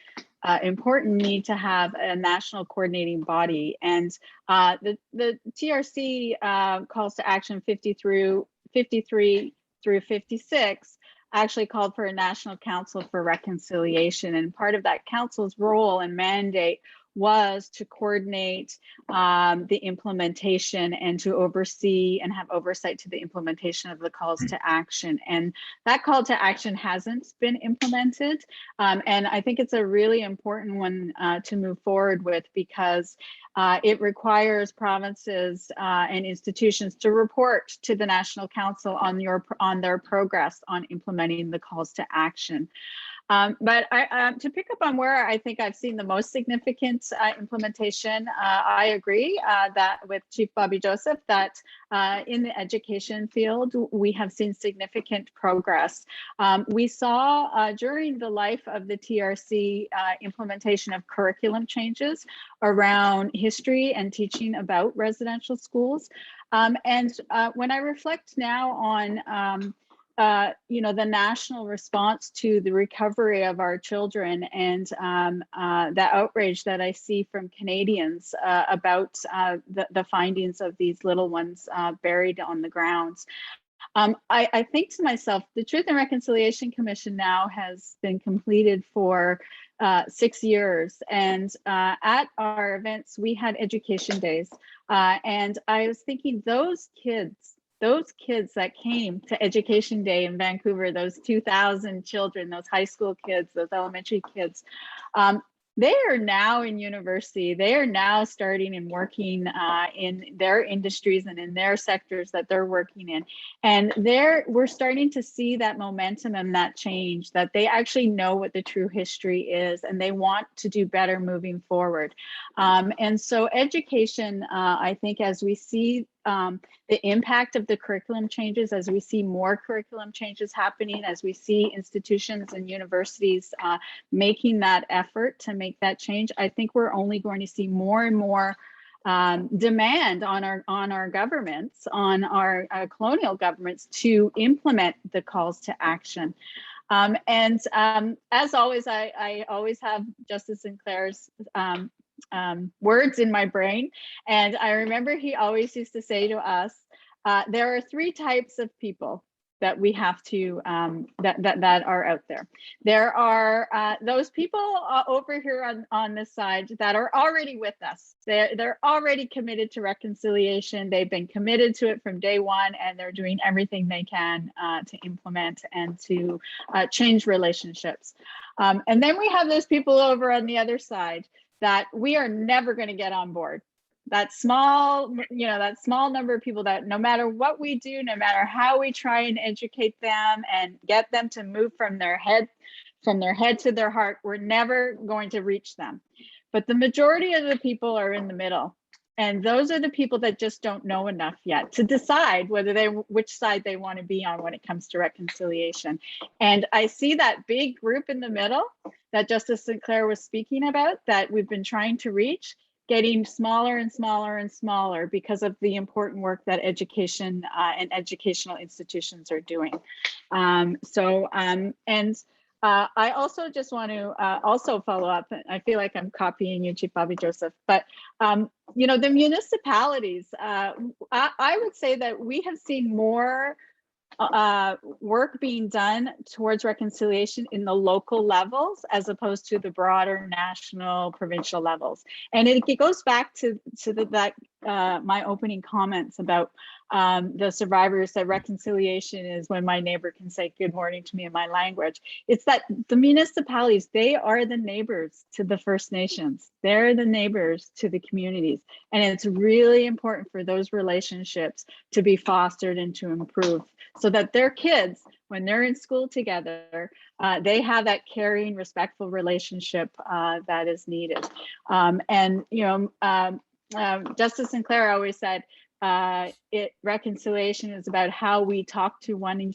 Speaker 4: important need to have a national coordinating body. And the TRC calls to action 53 through 56 actually called for a National Council for Reconciliation. And part of that council's role and mandate was to coordinate the implementation and to oversee and have oversight to the implementation of the calls to action. And that call to action hasn't been implemented. And I think it's a really important one to move forward with, because it requires provinces and institutions to report to the National Council on their progress on implementing the calls to action. But to pick up on where I think I've seen the most significant implementation, I agree that with Chief Bobby Joseph, that in the education field, we have seen significant progress. We saw during the life of the TRC implementation of curriculum changes around history and teaching about residential schools. And when I reflect now on the national response to the recovery of our children and the outrage that I see from Canadians about the findings of these little ones buried on the grounds. I think to myself, the Truth and Reconciliation Commission now has been completed for 6 years. And at our events, we had education days. And I was thinking those kids that came to Education Day in Vancouver, those 2,000 children, those high school kids, those elementary kids, they are now in university. They are now starting and working in their industries and in their sectors that they're working in. And we're starting to see that momentum and that change, that they actually know what the true history is and they want to do better moving forward. And so education, I think as we see the impact of the curriculum changes, as we see more curriculum changes happening, as we see institutions and universities making that effort to make that change, I think we're only going to see more and more demand on our governments, on our colonial governments to implement the calls to action. As always, I always have Justice Sinclair's words in my brain. And I remember he always used to say to us, there are 3 types of people that we have to, that are out there. There are those people over here on this side that are already with us. They're already committed to reconciliation. They've been committed to it from day one, and they're doing everything they can to implement and to change relationships. And then we have those people over on the other side that we are never going to get on board. That small number of people that no matter what we do, no matter how we try and educate them and get them to move from their head to their heart, we're never going to reach them. But the majority of the people are in the middle. And those are the people that just don't know enough yet to decide which side they want to be on when it comes to reconciliation. And I see that big group in the middle that Justice Sinclair was speaking about, that we've been trying to reach, getting smaller and smaller and smaller because of the important work that education and educational institutions are doing. I also just want to also follow up. I feel like I'm copying you, Chief Bobby Joseph, but the municipalities, I would say that we have seen more work being done towards reconciliation in the local levels as opposed to the broader national, provincial levels. And it goes back to my opening comments about the survivors, that reconciliation is when my neighbor can say good morning to me in my language. It's that the municipalities, they are the neighbors to the First Nations. They're the neighbors to the communities. And it's really important for those relationships to be fostered and to improve so that their kids, when they're in school together, they have that caring, respectful relationship that is needed. Justice Sinclair always said, reconciliation is about how we talk to one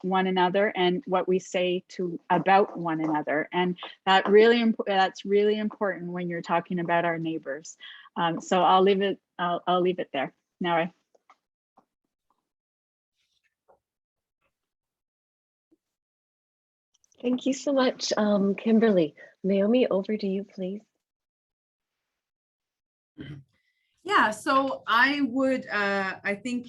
Speaker 4: another and what we say about one another, and that's really important when you're talking about our neighbors. So I'll leave it there now.
Speaker 1: Thank you so much, Kimberly. Naomi, over to you, please.
Speaker 5: Yeah, so I would, I think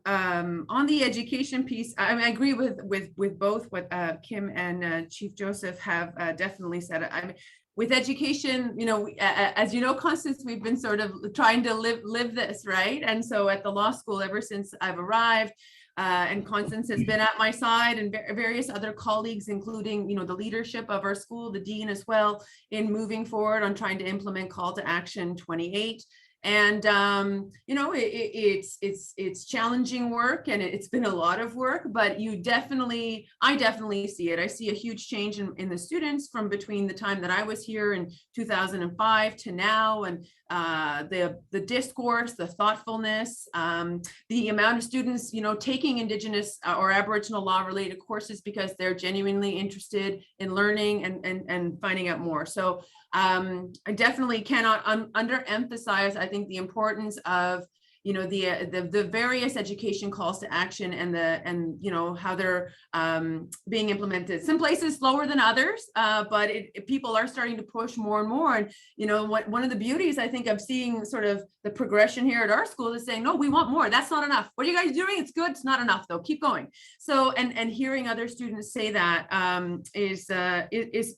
Speaker 5: on the education piece, I mean, I agree with both what Kim and Chief Joseph have definitely said. I mean, with education, as you know, Constance, we've been sort of trying to live this, right? And so at the law school, ever since I've arrived, and Constance has been at my side, and various other colleagues, including, the leadership of our school, the dean as well, in moving forward on trying to implement Call to Action 28. And it's challenging work, and it's been a lot of work, but I definitely see it. I see a huge change in the students from between the time that I was here in 2005 to now, and the discourse, the thoughtfulness, the amount of students, taking Indigenous or Aboriginal law related courses because they're genuinely interested in learning and finding out more. So I definitely cannot underemphasize, I think, the importance of the various education calls to action and how they're being implemented. Some places slower than others, but people are starting to push more and more. And one of the beauties, I think, of seeing sort of the progression here at our school is saying, no, we want more. That's not enough. What are you guys doing? It's good. It's not enough though. Keep going. So and hearing other students say that is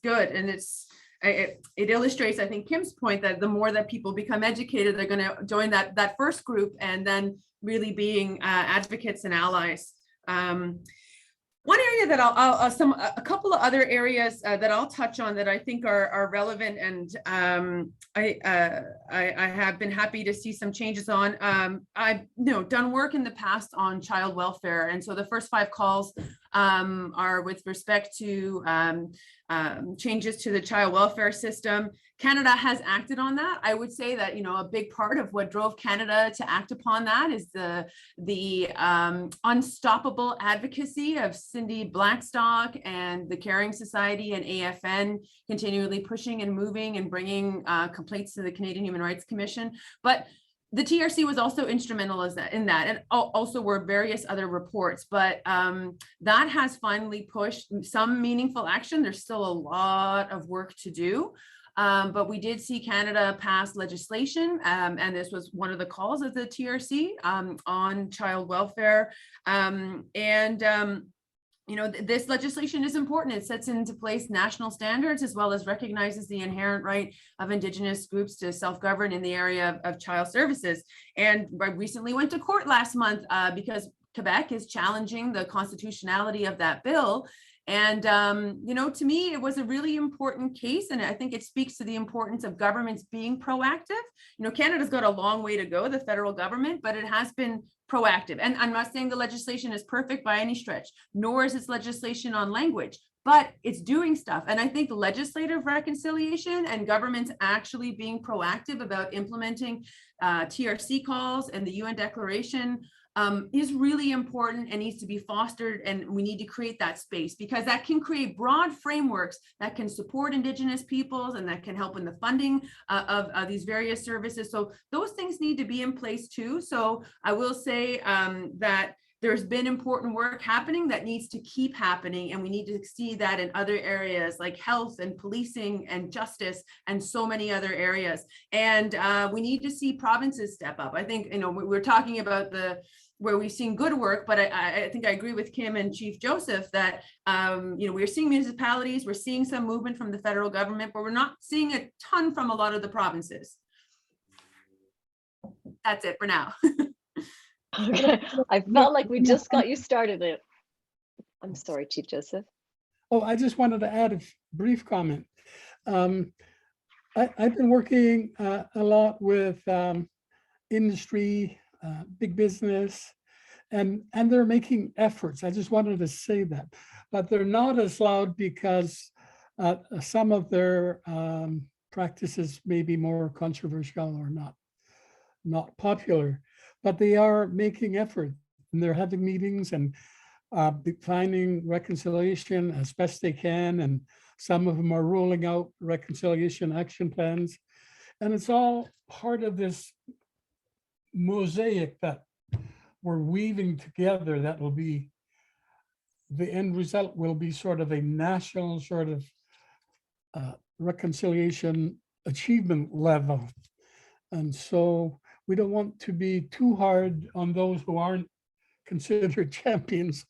Speaker 5: good, and it's it illustrates, I think, Kim's point that the more that people become educated, they're going to join that first group and then really being advocates and allies. One area that a couple of other areas that I'll touch on that I think are relevant, and I have been happy to see some changes on. I've done work in the past on child welfare, and so the first 5 calls are with respect to changes to the child welfare system. Canada has acted on that. I would say that, a big part of what drove Canada to act upon that is the unstoppable advocacy of Cindy Blackstock and the Caring Society and AFN continually pushing and moving and bringing complaints to the Canadian Human Rights Commission. But the TRC was also instrumental in that, and also were various other reports, but that has finally pushed some meaningful action. There's still a lot of work to do. But we did see Canada pass legislation, and this was one of the calls of the TRC on child welfare. This legislation is important. It sets into place national standards as well as recognizes the inherent right of Indigenous groups to self-govern in the area of child services. And I recently went to court last month because Quebec is challenging the constitutionality of that bill. And, to me, it was a really important case. And I think it speaks to the importance of governments being proactive. Canada's got a long way to go, the federal government, but it has been proactive. And I'm not saying the legislation is perfect by any stretch, nor is its legislation on language, but it's doing stuff. And I think legislative reconciliation and governments actually being proactive about implementing TRC calls and the UN Declaration is really important and needs to be fostered, and we need to create that space because that can create broad frameworks that can support Indigenous peoples and that can help in the funding of these various services. So those things need to be in place too. So I will say that there's been important work happening that needs to keep happening, and we need to see that in other areas like health and policing and justice and so many other areas. And we need to see provinces step up. I think, we're talking about where we've seen good work, but I think I agree with Kim and Chief Joseph that, we're seeing municipalities, we're seeing some movement from the federal government, but we're not seeing a ton from a lot of the provinces. That's it for now.
Speaker 1: Okay, I felt like we just got you started. I'm sorry, Chief Joseph.
Speaker 3: Oh, I just wanted to add a brief comment. I've been working a lot with industry, big business, and they're making efforts. I just wanted to say that, but they're not as loud because some of their practices may be more controversial or not popular, but they are making effort and they're having meetings and defining reconciliation as best they can. And some of them are rolling out reconciliation action plans. And it's all part of this mosaic that we're weaving together that will be, the end result will be sort of a national sort of reconciliation achievement level. And so we don't want to be too hard on those who aren't considered champions.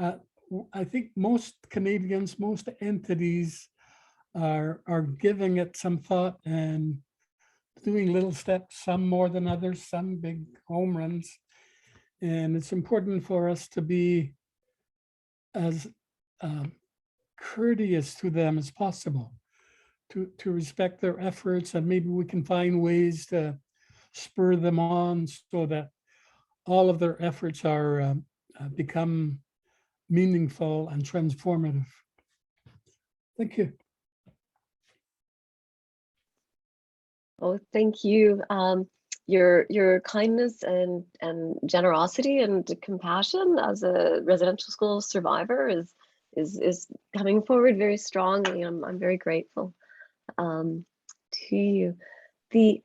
Speaker 3: I think most Canadians, most entities are giving it some thought and doing little steps, some more than others, some big home runs. And it's important for us to be as courteous to them as possible, to respect their efforts, and maybe we can find ways to spur them on so that all of their efforts are become meaningful and transformative. Thank you.
Speaker 1: Oh, thank you. Your kindness and generosity and compassion as a residential school survivor is coming forward very strongly. I'm very grateful to you. The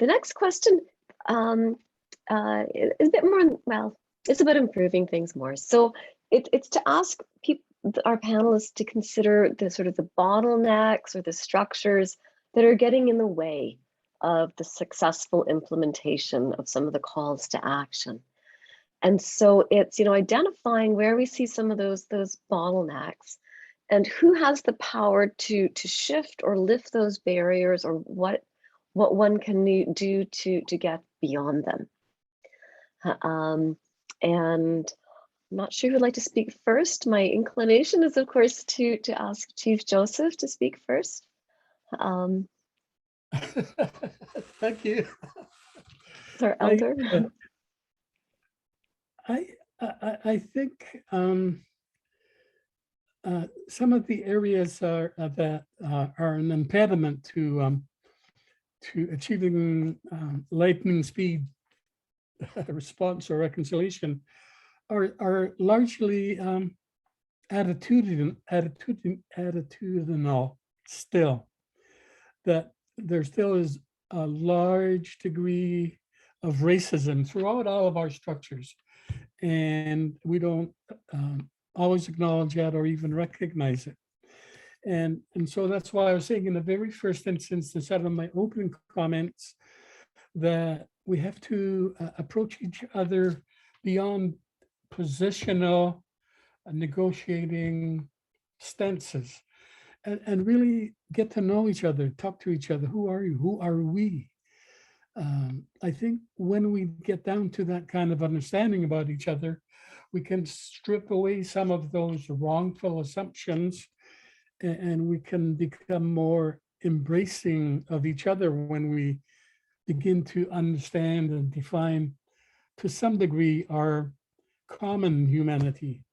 Speaker 1: next question is a bit more, well, it's about improving things more. So it's to ask our panelists to consider the sort of the bottlenecks or the structures that are getting in the way of the successful implementation of some of the calls to action. And so it's, identifying where we see some of those bottlenecks and who has the power to shift or lift those barriers, or what one can do to get beyond them. And I'm not sure who would like to speak first. My inclination is, of course, to ask Chief Joseph to speak first.
Speaker 3: Thank you.
Speaker 1: Our elder.
Speaker 3: I think some of the areas that are an impediment to achieving lightning speed response or reconciliation are largely attitudinal still. That there still is a large degree of racism throughout all of our structures, and we don't always acknowledge that or even recognize it. And so that's why I was saying in the very first instance, instead of my opening comments, that we have to approach each other beyond positional negotiating stances, and really get to know each other, talk to each other. Who are you? Who are we? I think when we get down to that kind of understanding about each other, we can strip away some of those wrongful assumptions, and we can become more embracing of each other when we begin to understand and define, to some degree, our common humanity.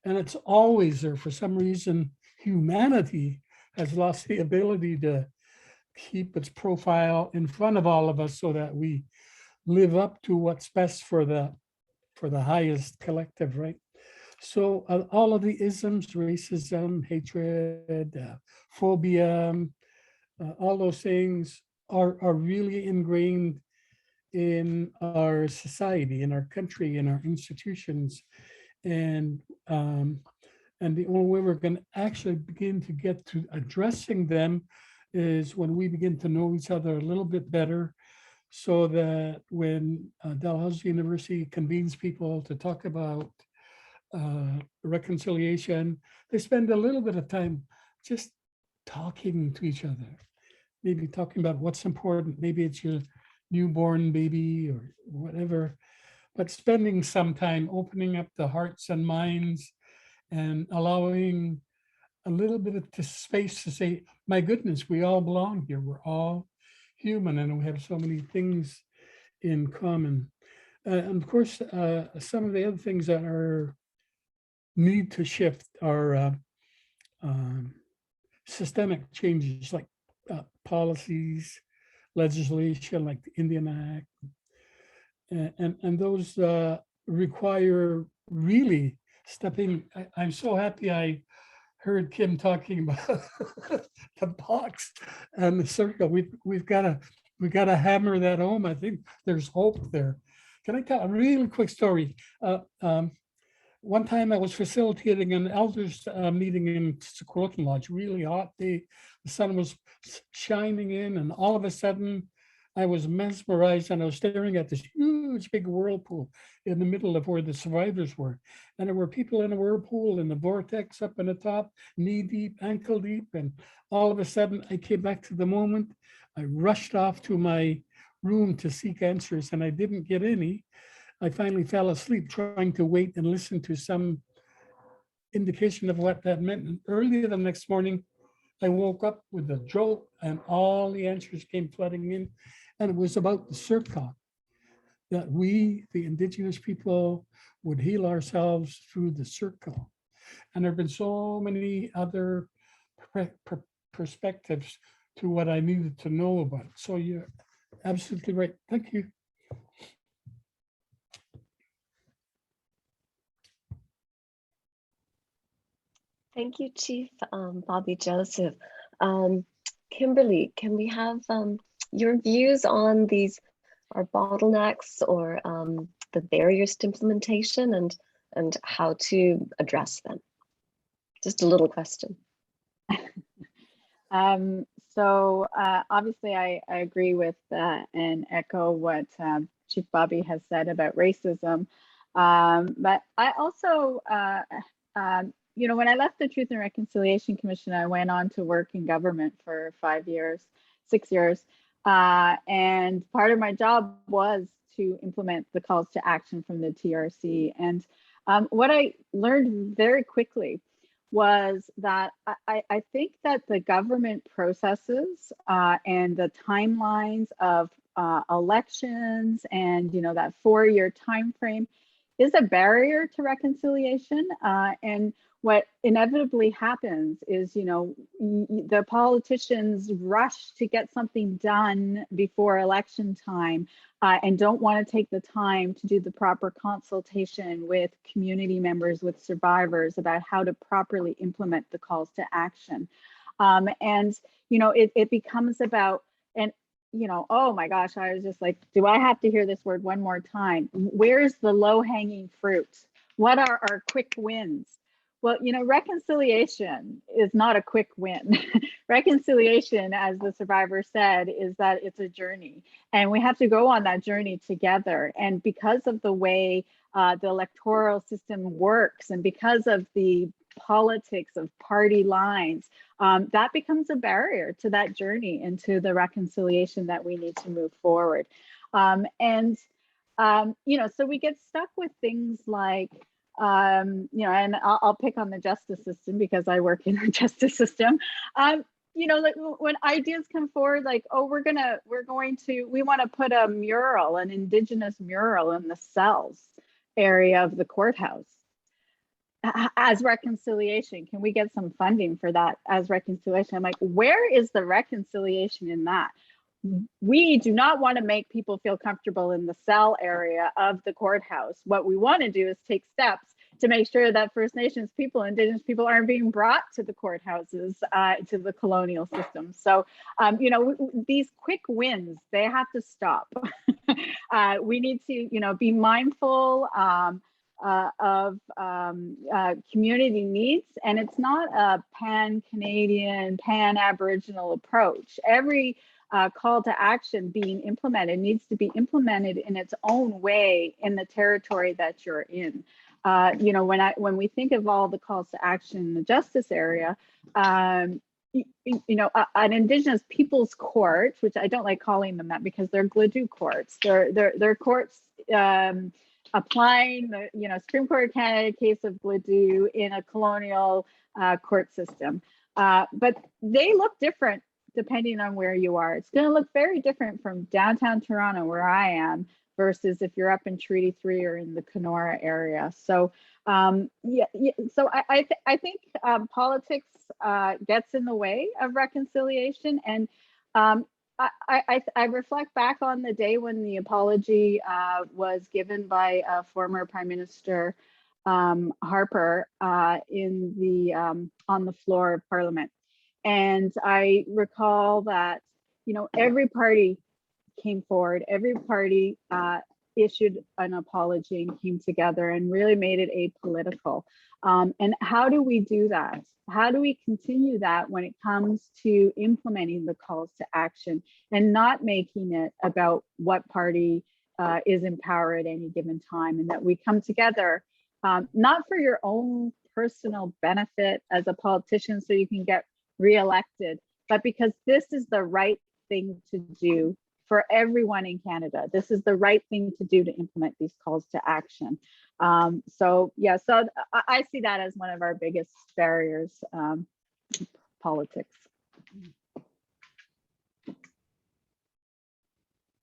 Speaker 3: And it's always there. For some reason, humanity has lost the ability to keep its profile in front of all of us so that we live up to what's best for the highest collective, right? So all of the isms, racism, hatred, phobia, all those things are really ingrained in our society, in our country, in our institutions. And the only way we're going to actually begin to get to addressing them is when we begin to know each other a little bit better, so that when Dalhousie University convenes people to talk about reconciliation, they spend a little bit of time just talking to each other, maybe talking about what's important. Maybe it's your newborn baby or whatever, but spending some time opening up the hearts and minds and allowing a little bit of space to say, my goodness, we all belong here. We're all human and we have so many things in common. And of course, some of the other things that are need to shift are systemic changes, like policies, legislation like the Indian Act, and those require really stepping. I'm so happy I heard Kim talking about the box and the circle. We've got to hammer that home. I think there's hope there. Can I tell a really quick story? One time I was facilitating an elders meeting in Sequoia Lodge, really hot day. The sun was shining in, and all of a sudden I was mesmerized, and I was staring at this huge big whirlpool in the middle of where the survivors were. And there were people in a whirlpool in the vortex up in the top, knee deep, ankle deep. And all of a sudden I came back to the moment. I rushed off to my room to seek answers, and I didn't get any. I finally fell asleep trying to wait and listen to some indication of what that meant. And early the next morning, I woke up with a jolt and all the answers came flooding in. And it was about the circle, that we, the Indigenous people, would heal ourselves through the circle. And there have been so many other perspectives to what I needed to know about. So you're absolutely right. Thank you.
Speaker 1: Thank you, Chief Bobby Joseph. Kimberly, can we have your views on these, our bottlenecks or the barriers to implementation and how to address them? Just a little question.
Speaker 4: So obviously I agree with and echo what Chief Bobby has said about racism. But I also you know, when I left the Truth and Reconciliation Commission, I went on to work in government for 5 years, 6 years. And part of my job was to implement the calls to action from the TRC. And what I learned very quickly was that I think that the government processes and the timelines of elections and, you know, that 4-year time frame is a barrier to reconciliation. And what inevitably happens is, you know, the politicians rush to get something done before election time and don't want to take the time to do the proper consultation with community members, with survivors about how to properly implement the calls to action. And, you know, it becomes about, and, you know, oh my gosh, I was just like, do I have to hear this word one more time? Where's the low hanging fruit? What are our quick wins? Well, you know, reconciliation is not a quick win. Reconciliation, as the survivor said, is that it's a journey, and we have to go on that journey together. And because of the way the electoral system works, and because of the politics of party lines, that becomes a barrier to that journey and to the reconciliation that we need to move forward. You know, so we get stuck with things like, you know, and I'll pick on the justice system because I work in the justice system. You know, like when ideas come forward, like, oh, we want to put a mural, an Indigenous mural in the cells area of the courthouse as reconciliation. Can we get some funding for that as reconciliation? I'm like, where is the reconciliation in that? We do not want to make people feel comfortable in the cell area of the courthouse. What we want to do is take steps to make sure that First Nations people, Indigenous people aren't being brought to the courthouses, to the colonial system. So, you know, these quick wins, they have to stop. We need to, you know, be mindful of community needs. And it's not a pan-Canadian, pan-Aboriginal approach. Every call to action being implemented needs to be implemented in its own way in the territory that you're in. You know, when we think of all the calls to action in the justice area, you know, an Indigenous Peoples Court, which I don't like calling them that because they're Gladue courts. They're courts applying the, you know, Supreme Court of Canada case of Gladue in a colonial court system. But they look different depending on where you are. It's going to look very different from downtown Toronto, where I am, versus if you're up in Treaty 3 or in the Kenora area. So so I think politics gets in the way of reconciliation. And I reflect back on the day when the apology was given by former Prime Minister Harper in the on the floor of Parliament. And I recall that, you know, every party came forward, every party issued an apology and came together and really made it apolitical. And how do we do that? How do we continue that when it comes to implementing the calls to action and not making it about what party is in power at any given time, and that we come together, not for your own personal benefit as a politician so you can get reelected, but because this is the right thing to do for everyone in Canada. This is the right thing to do to implement these calls to action. So yeah, so I see that as one of our biggest barriers, politics.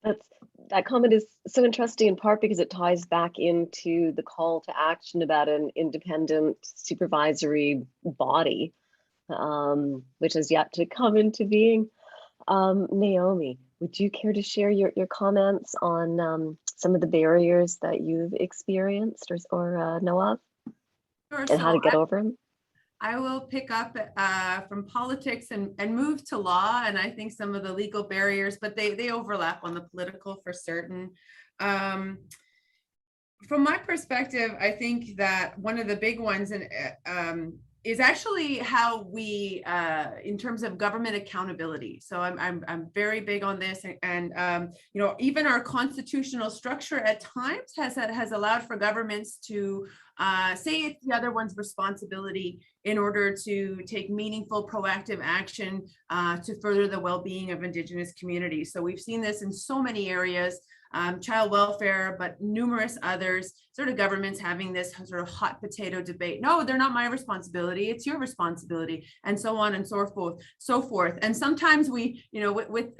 Speaker 1: That comment is so interesting, in part because it ties back into the call to action about an independent supervisory body, which has yet to come into being. Naomi, would you care to share your comments on some of the barriers that you've experienced or know of,
Speaker 5: Sure.
Speaker 1: and how to get over them?
Speaker 5: I will pick up from politics and move to law, and I think some of the legal barriers, but they overlap on the political for certain. From my perspective, I think that one of the big ones, and is actually how we, in terms of government accountability. So I'm very big on this, and you know, even our constitutional structure at times has allowed for governments to say it's the other one's responsibility in order to take meaningful, proactive action to further the well-being of Indigenous communities. So we've seen this in so many areas. Child welfare, but numerous others, sort of governments having this sort of hot potato debate. No, they're not my responsibility, it's your responsibility, and so on and so forth. And sometimes we, you know, with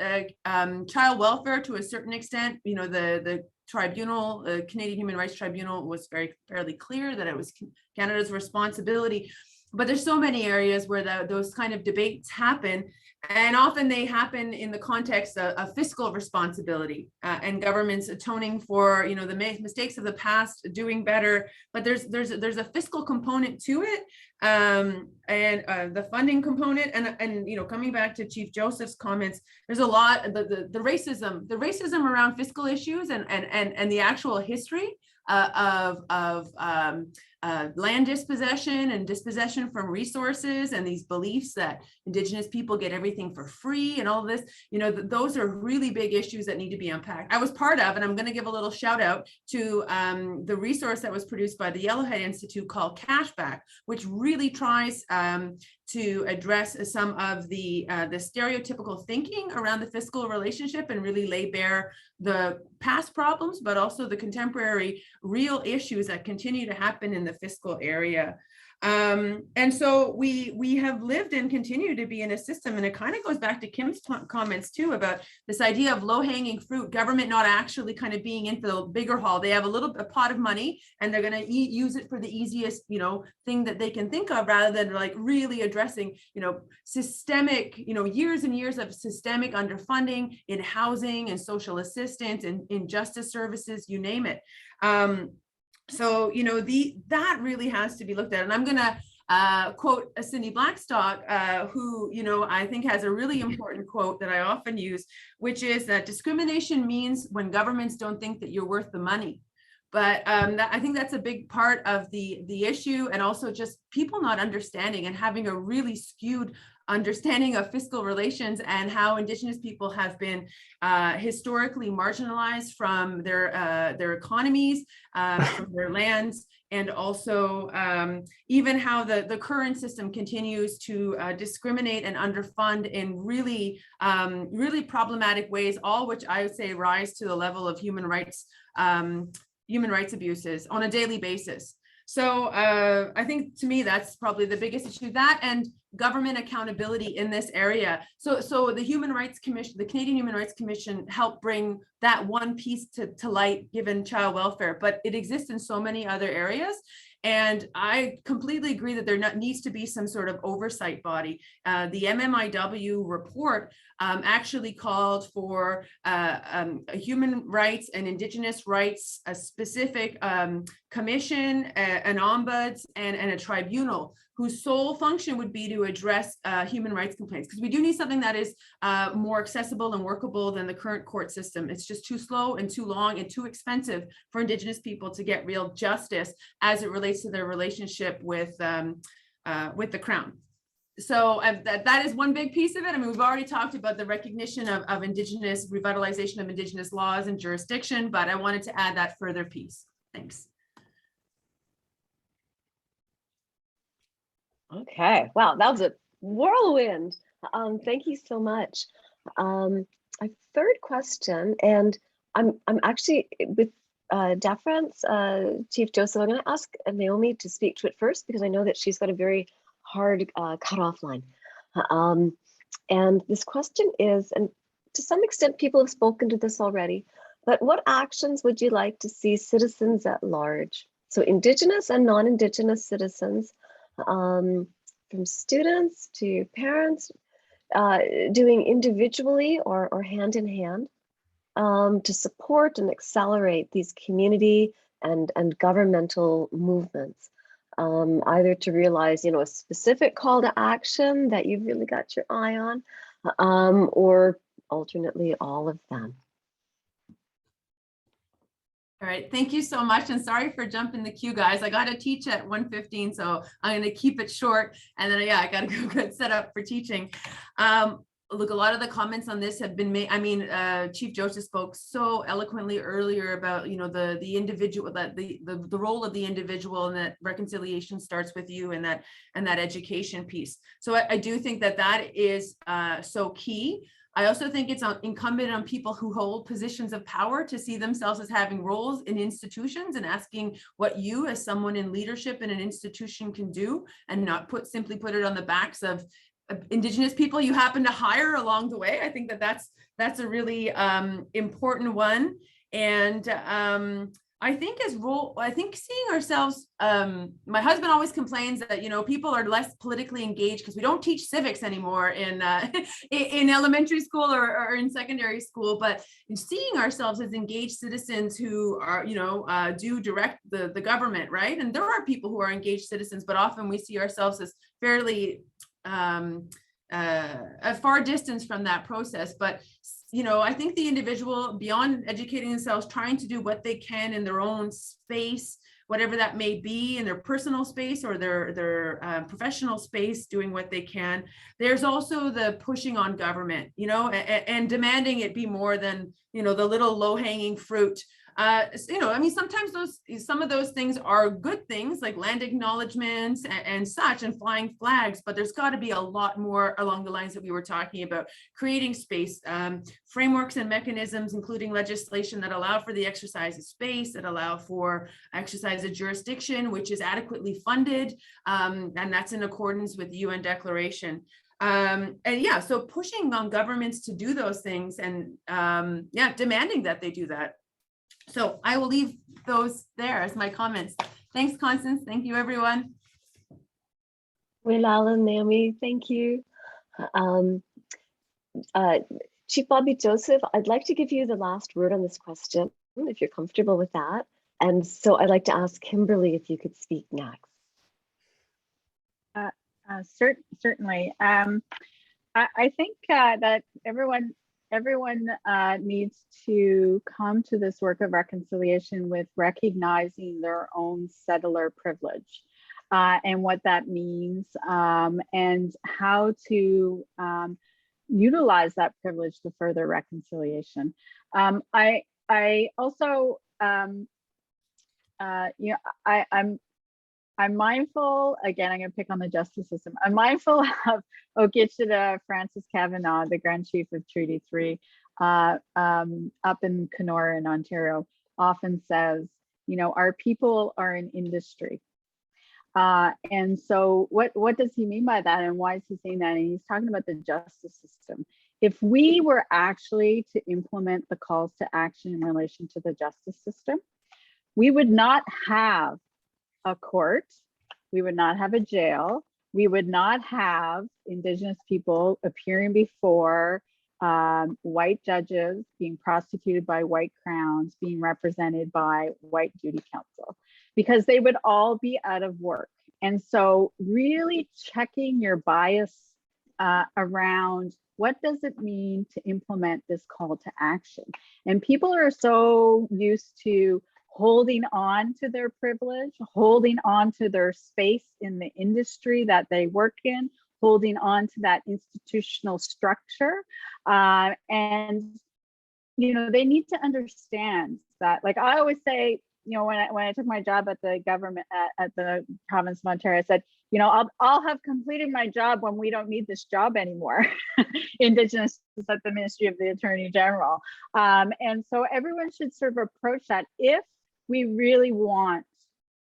Speaker 5: child welfare to a certain extent, you know, the tribunal, Canadian Human Rights Tribunal was fairly clear that it was Canada's responsibility. But there's so many areas where those kind of debates happen. And often they happen in the context of fiscal responsibility and governments atoning for, you know, the mistakes of the past, doing better. But there's a fiscal component to it, and the funding component. And you know, coming back to Chief Joseph's comments, there's a lot the racism around fiscal issues and the actual history of land dispossession and dispossession from resources, and these beliefs that Indigenous people get everything for free and all of this, you know, those are really big issues that need to be unpacked. I was part of, and I'm going to give a little shout out to the resource that was produced by the Yellowhead Institute called Cashback, which really tries to address some of the stereotypical thinking around the fiscal relationship and really lay bare the past problems, but also the contemporary real issues that continue to happen in the fiscal area. And so we have lived and continue to be in a system, and it kind of goes back to Kim's comments too about this idea of low-hanging fruit, government not actually kind of being in for the bigger haul. They have a pot of money and they're going to use it for the easiest, you know, thing that they can think of, rather than like really addressing, you know, systemic, you know, years and years of systemic underfunding in housing and social assistance and in justice services, you name it. So, you know, that really has to be looked at. And I'm going to quote Cindy Blackstock, who, you know, I think has a really important quote that I often use, which is that discrimination means when governments don't think that you're worth the money. But I think that's a big part of the issue, and also just people not understanding and having a really skewed understanding of fiscal relations and how Indigenous people have been historically marginalized from their economies, from their lands, and also even how the current system continues to discriminate and underfund in really, really problematic ways, all which I would say rise to the level of human rights abuses on a daily basis. So I think, to me, that's probably the biggest issue, that and government accountability in this area. So the Human Rights Commission, the Canadian Human Rights Commission, helped bring that one piece to light, given child welfare, but it exists in so many other areas. And I completely agree that there needs to be some sort of oversight body. The MMIW report actually called for a human rights and Indigenous rights, a specific commission, an ombuds, and a tribunal whose sole function would be to address human rights complaints. Because we do need something that is more accessible and workable than the current court system. It's just too slow and too long and too expensive for Indigenous people to get real justice as it relates to their relationship with the Crown. So that is one big piece of it. I mean, we've already talked about the recognition of Indigenous, revitalization of Indigenous laws and jurisdiction, but I wanted to add that further piece. Thanks.
Speaker 1: Okay, wow, that was a whirlwind. Thank you so much. A third question, and I'm actually with deference, Chief Joseph, I'm going to ask Naomi to speak to it first, because I know that she's got a very hard cutoff line. And this question is, and to some extent people have spoken to this already, but what actions would you like to see citizens at large, so Indigenous and non-Indigenous citizens, from students to parents, doing individually or hand in hand, to support and accelerate these community and governmental movements, either to realize, you know, a specific call to action that you've really got your eye on, or alternately all of them.
Speaker 5: All right, thank you so much. And sorry for jumping the queue, guys. I got to teach at 1:15, so I'm going to keep it short. And then, yeah, I got to go get set up for teaching. Look, a lot of the comments on this have been made. I mean, Chief Joseph spoke so eloquently earlier about, you know, the individual, that the role of the individual, and that reconciliation starts with you, and that education piece. So I do think that is so key. I also think it's incumbent on people who hold positions of power to see themselves as having roles in institutions, and asking what you as someone in leadership in an institution can do, and not simply put it on the backs of Indigenous people you happen to hire along the way. I think that's a really important one. And I think seeing ourselves, my husband always complains that, you know, people are less politically engaged because we don't teach civics anymore in elementary school or in secondary school, but seeing ourselves as engaged citizens who are, you know, do direct the government, right? And there are people who are engaged citizens, but often we see ourselves as fairly a far distance from that process. But you know, I think the individual, beyond educating themselves, trying to do what they can in their own space, whatever that may be, in their personal space or their professional space, doing what they can. There's also the pushing on government, you know, and demanding it be more than, you know, the little low-hanging fruit. You know, I mean, sometimes some of those things are good things, like land acknowledgements and such, and flying flags, but there's got to be a lot more along the lines that we were talking about, creating space, frameworks and mechanisms, including legislation that allow for the exercise of space, that allow for exercise of jurisdiction, which is adequately funded, and that's in accordance with the UN Declaration. And yeah, so pushing on governments to do those things, and yeah, demanding that they do that. So I will leave those there as my comments. Thanks, Constance. Thank you, everyone.
Speaker 1: Wilala, Naomi, thank you. Chief Bobby Joseph, I'd like to give you the last word on this question, if you're comfortable with that. And so I'd like to ask Kimberly if you could speak next.
Speaker 4: Certainly. I think that everyone needs to come to this work of reconciliation with recognizing their own settler privilege and what that means, and how to utilize that privilege to further reconciliation. I also, you know, I'm mindful, again, I'm going to pick on the justice system. I'm mindful of Ogichida Francis Kavanagh, the Grand Chief of Treaty 3, up in Kenora in Ontario, often says, you know, our people are an industry. And so what does he mean by that, and why is he saying that? And he's talking about the justice system. If we were actually to implement the calls to action in relation to the justice system, we would not have a court, we would not have a jail, we would not have Indigenous people appearing before white judges, being prosecuted by white crowns, being represented by white duty counsel, because they would all be out of work. And so really checking your bias around what does it mean to implement this call to action. And people are so used to holding on to their privilege, holding on to their space in the industry that they work in, holding on to that institutional structure. And, you know, they need to understand that, like I always say, you know, when I took my job at the government, at the province of Ontario, I said, you know, I'll have completed my job when we don't need this job anymore. Indigenous is at the Ministry of the Attorney General. And so everyone should sort of approach that. If we really want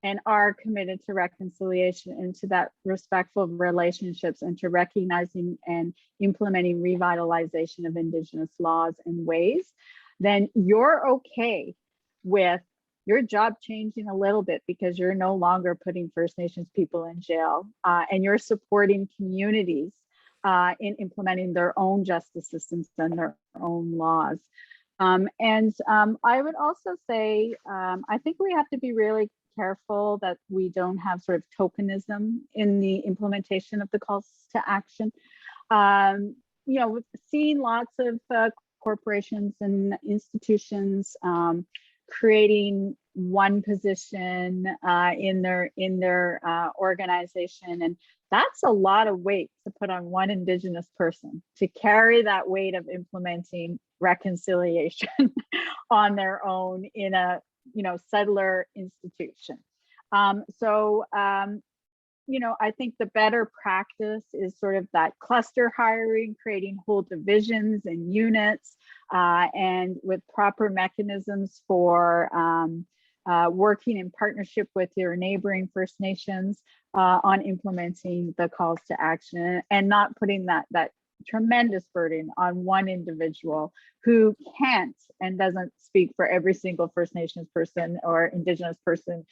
Speaker 4: and are committed to reconciliation and to that respectful relationships and to recognizing and implementing revitalization of Indigenous laws and ways, then you're okay with your job changing a little bit because you're no longer putting First Nations people in jail, and you're supporting communities in implementing their own justice systems and their own laws. I would also say, I think we have to be really careful that we don't have sort of tokenism in the implementation of the calls to action. You know, we've seen lots of corporations and institutions creating one position in their organization, and that's a lot of weight to put on one Indigenous person to carry that weight of implementing reconciliation on their own in a settler institution. I think the better practice is sort of that cluster hiring, creating whole divisions and units, and with proper mechanisms for working in partnership with your neighboring First Nations on implementing the calls to action, and not putting that tremendous burden on one individual who can't and doesn't speak for every single First Nations person or Indigenous person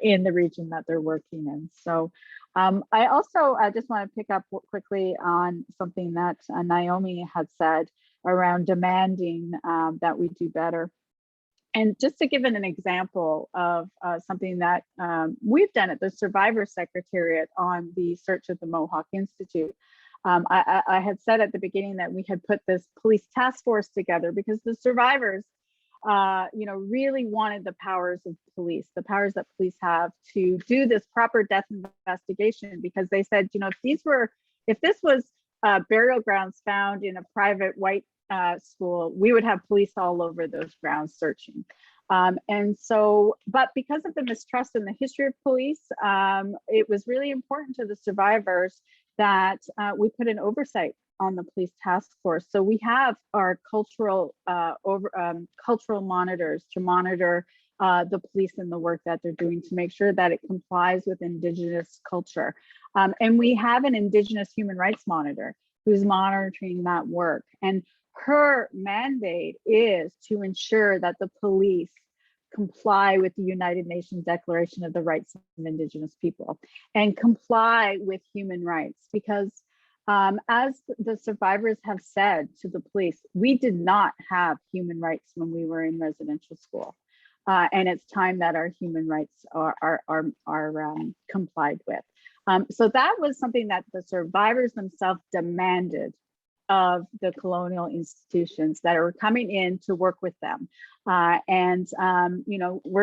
Speaker 4: in the region that they're working in. So I also just want to pick up quickly on something that Naomi had said around demanding that we do better. And just to give an example of something that we've done at the Survivor Secretariat on the search of the Mohawk Institute. I had said at the beginning that we had put this police task force together because the survivors, really wanted the powers of police, the powers that police have to do this proper death investigation, because they said, if this was burial grounds found in a private white school, we would have police all over those grounds searching. But because of the mistrust in the history of police, it was really important to the survivors that we put an oversight on the police task force. So we have our cultural monitors to monitor the police and the work that they're doing to make sure that it complies with Indigenous culture. And we have an Indigenous human rights monitor who's monitoring that work. And her mandate is to ensure that the police comply with the United Nations Declaration of the Rights of Indigenous People and comply with human rights, because as the survivors have said to the police, we did not have human rights when we were in residential school. And it's time that our human rights are complied with. So that was something that the survivors themselves demanded of the colonial institutions that are coming in to work with them. We're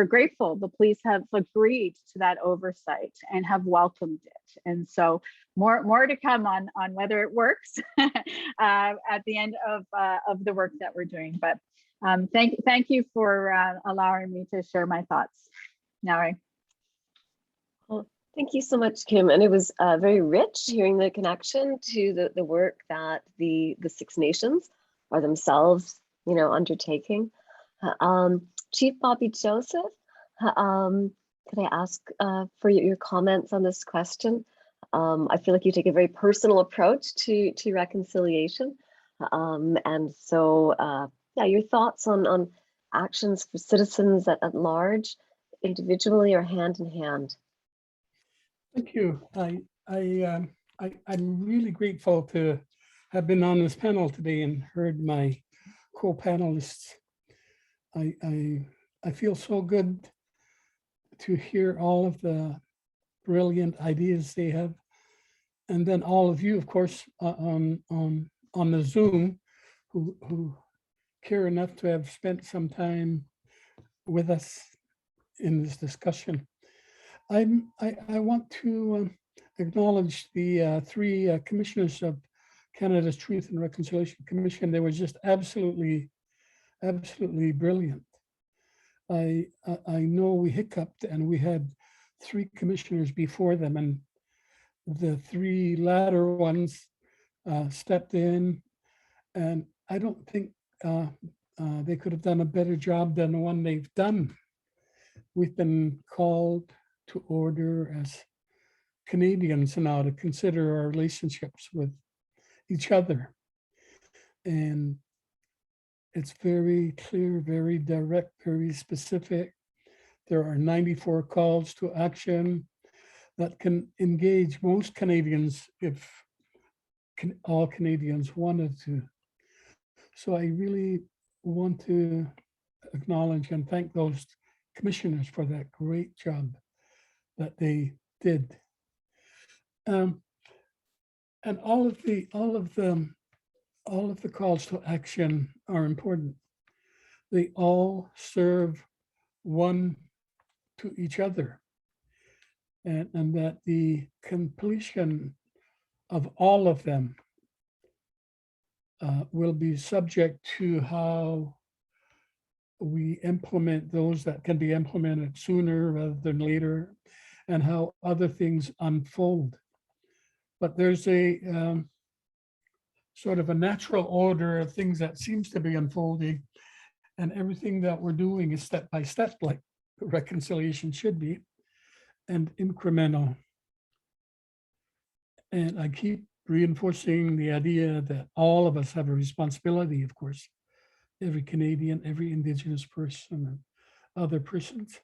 Speaker 4: grateful the police have agreed to that oversight and have welcomed it. And so more to come on whether it works at the end of the work that we're doing. But thank you for allowing me to share my thoughts. Naomi.
Speaker 1: Well, thank you so much, Kim. And it was very rich hearing the connection to the work that the Six Nations are themselves, undertaking. Chief Bobby Joseph, could I ask for your comments on this question? I feel like you take a very personal approach to reconciliation. And so, your thoughts on actions for citizens at large, individually or hand in hand.
Speaker 3: Thank you. I'm really grateful to have been on this panel today and heard my co-panelists. I feel so good to hear all of the brilliant ideas they have, and then all of you, of course, on the Zoom, who care enough to have spent some time with us in this discussion. I want to acknowledge the three commissioners of Canada's Truth and Reconciliation Commission. They were just absolutely brilliant. I know we hiccuped and we had three commissioners before them, and the three latter ones stepped in, and I don't think they could have done a better job than the one they've done. We've been called to order as Canadians now to consider our relationships with each other. And it's very clear, very direct, very specific. There are 94 calls to action that can engage most Canadians if all Canadians wanted to. So I really want to acknowledge and thank those commissioners for that great job that they did. And all of the calls to action are important. They all serve one to each other, and that the completion of all of them will be subject to how we implement those that can be implemented sooner rather than later, and how other things unfold. But there's a sort of a natural order of things that seems to be unfolding, and everything that we're doing is step by step, like reconciliation should be, and incremental. And I keep reinforcing the idea that all of us have a responsibility, of course, every Canadian, every Indigenous person, and other persons.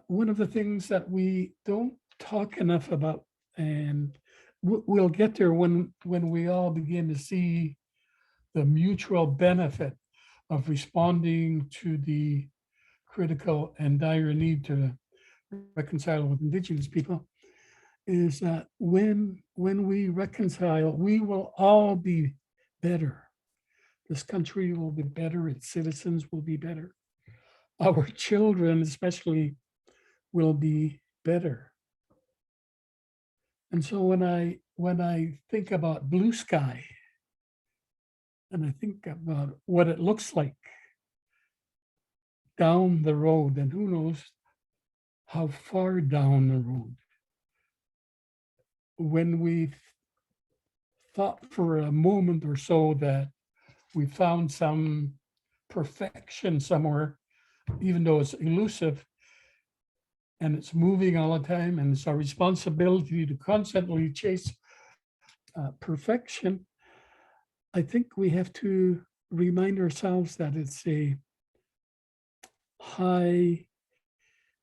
Speaker 3: One of the things that we don't talk enough about, and we'll get there when we all begin to see the mutual benefit of responding to the critical and dire need to reconcile with Indigenous people, is that when we reconcile, we will all be better. This country will be better, its citizens will be better. Our children especially will be better. And so when I think about blue sky, and I think about what it looks like down the road, and who knows how far down the road, when we thought for a moment or so that we found some perfection somewhere, even though it's elusive and it's moving all the time, and it's our responsibility to constantly chase perfection, I think we have to remind ourselves that it's a high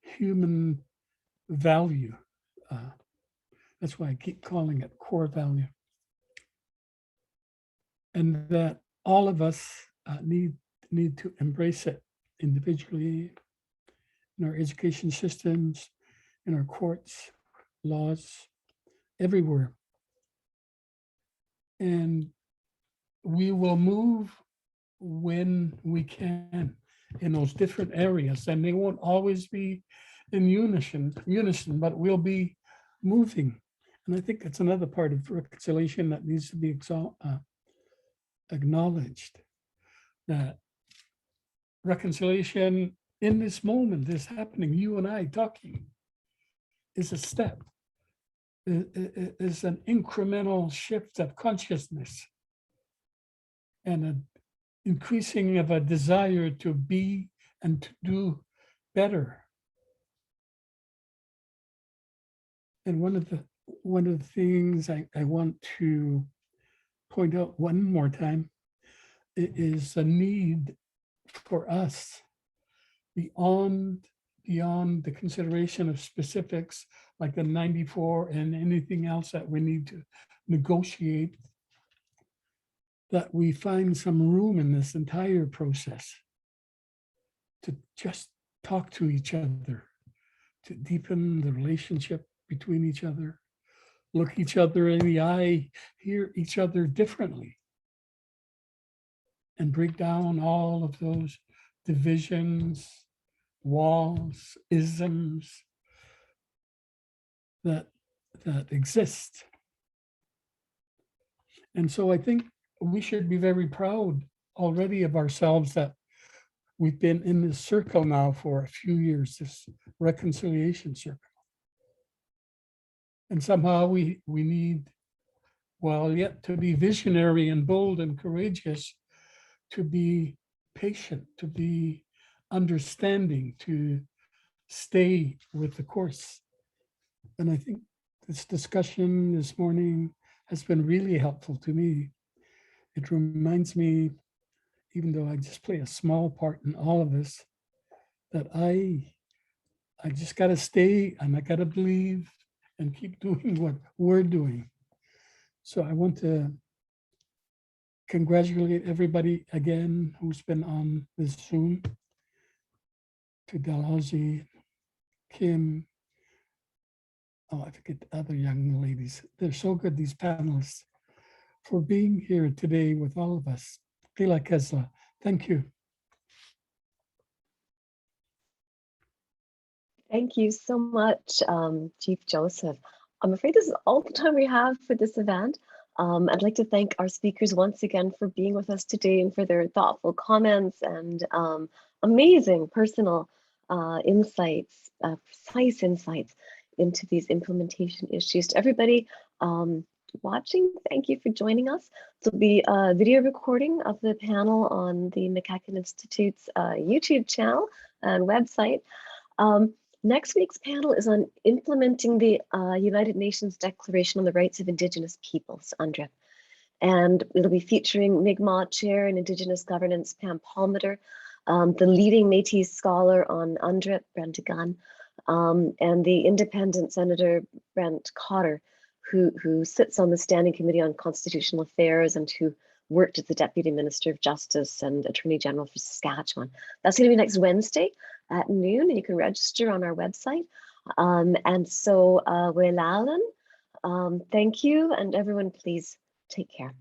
Speaker 3: human value. That's why I keep calling it core value. And that all of us need to embrace it individually, in our education systems, in our courts, laws, everywhere. And we will move when we can in those different areas, and they won't always be in unison, but we'll be moving. And I think that's another part of reconciliation that needs to be acknowledged, that reconciliation in this moment is happening. You and I talking is a step, is an incremental shift of consciousness and an increasing of a desire to be and to do better. And one of the things I want to point out one more time is a need for us beyond the consideration of specifics like the 94 and anything else that we need to negotiate, that we find some room in this entire process to just talk to each other, to deepen the relationship between each other, look each other in the eye, hear each other differently, and break down all of those divisions, walls, isms that exist. And so I think we should be very proud already of ourselves that we've been in this circle now for a few years, this reconciliation circle. And somehow we need, while yet to be visionary and bold and courageous, to be patient, to be understanding, to stay with the course. And I think this discussion this morning has been really helpful to me. It reminds me, even though I just play a small part in all of this, that I just got to stay and I got to believe and keep doing what we're doing. So I want to congratulate everybody again who's been on this Zoom, to Dalhousie, Kim, I forget the other young ladies. They're so good, these panelists, for being here today with all of us. Kila Kesla, thank you.
Speaker 1: Thank you so much, Chief Joseph. I'm afraid this is all the time we have for this event. I'd like to thank our speakers once again for being with us today and for their thoughtful comments and amazing personal insights, precise insights into these implementation issues. To everybody watching, thank you for joining us. This will be a video recording of the panel on the McEachern Institute's YouTube channel and website. Next week's panel is on implementing the United Nations Declaration on the Rights of Indigenous Peoples, UNDRIP. And it'll be featuring Mi'kmaq Chair in Indigenous Governance, Pam Palmater, the leading Métis scholar on UNDRIP, Brenda Gunn, and the independent Senator Brent Cotter, who sits on the Standing Committee on Constitutional Affairs and who worked as the Deputy Minister of Justice and Attorney General for Saskatchewan. That's going to be next Wednesday at noon, and you can register on our website. And so, Thank you, and everyone, please take care.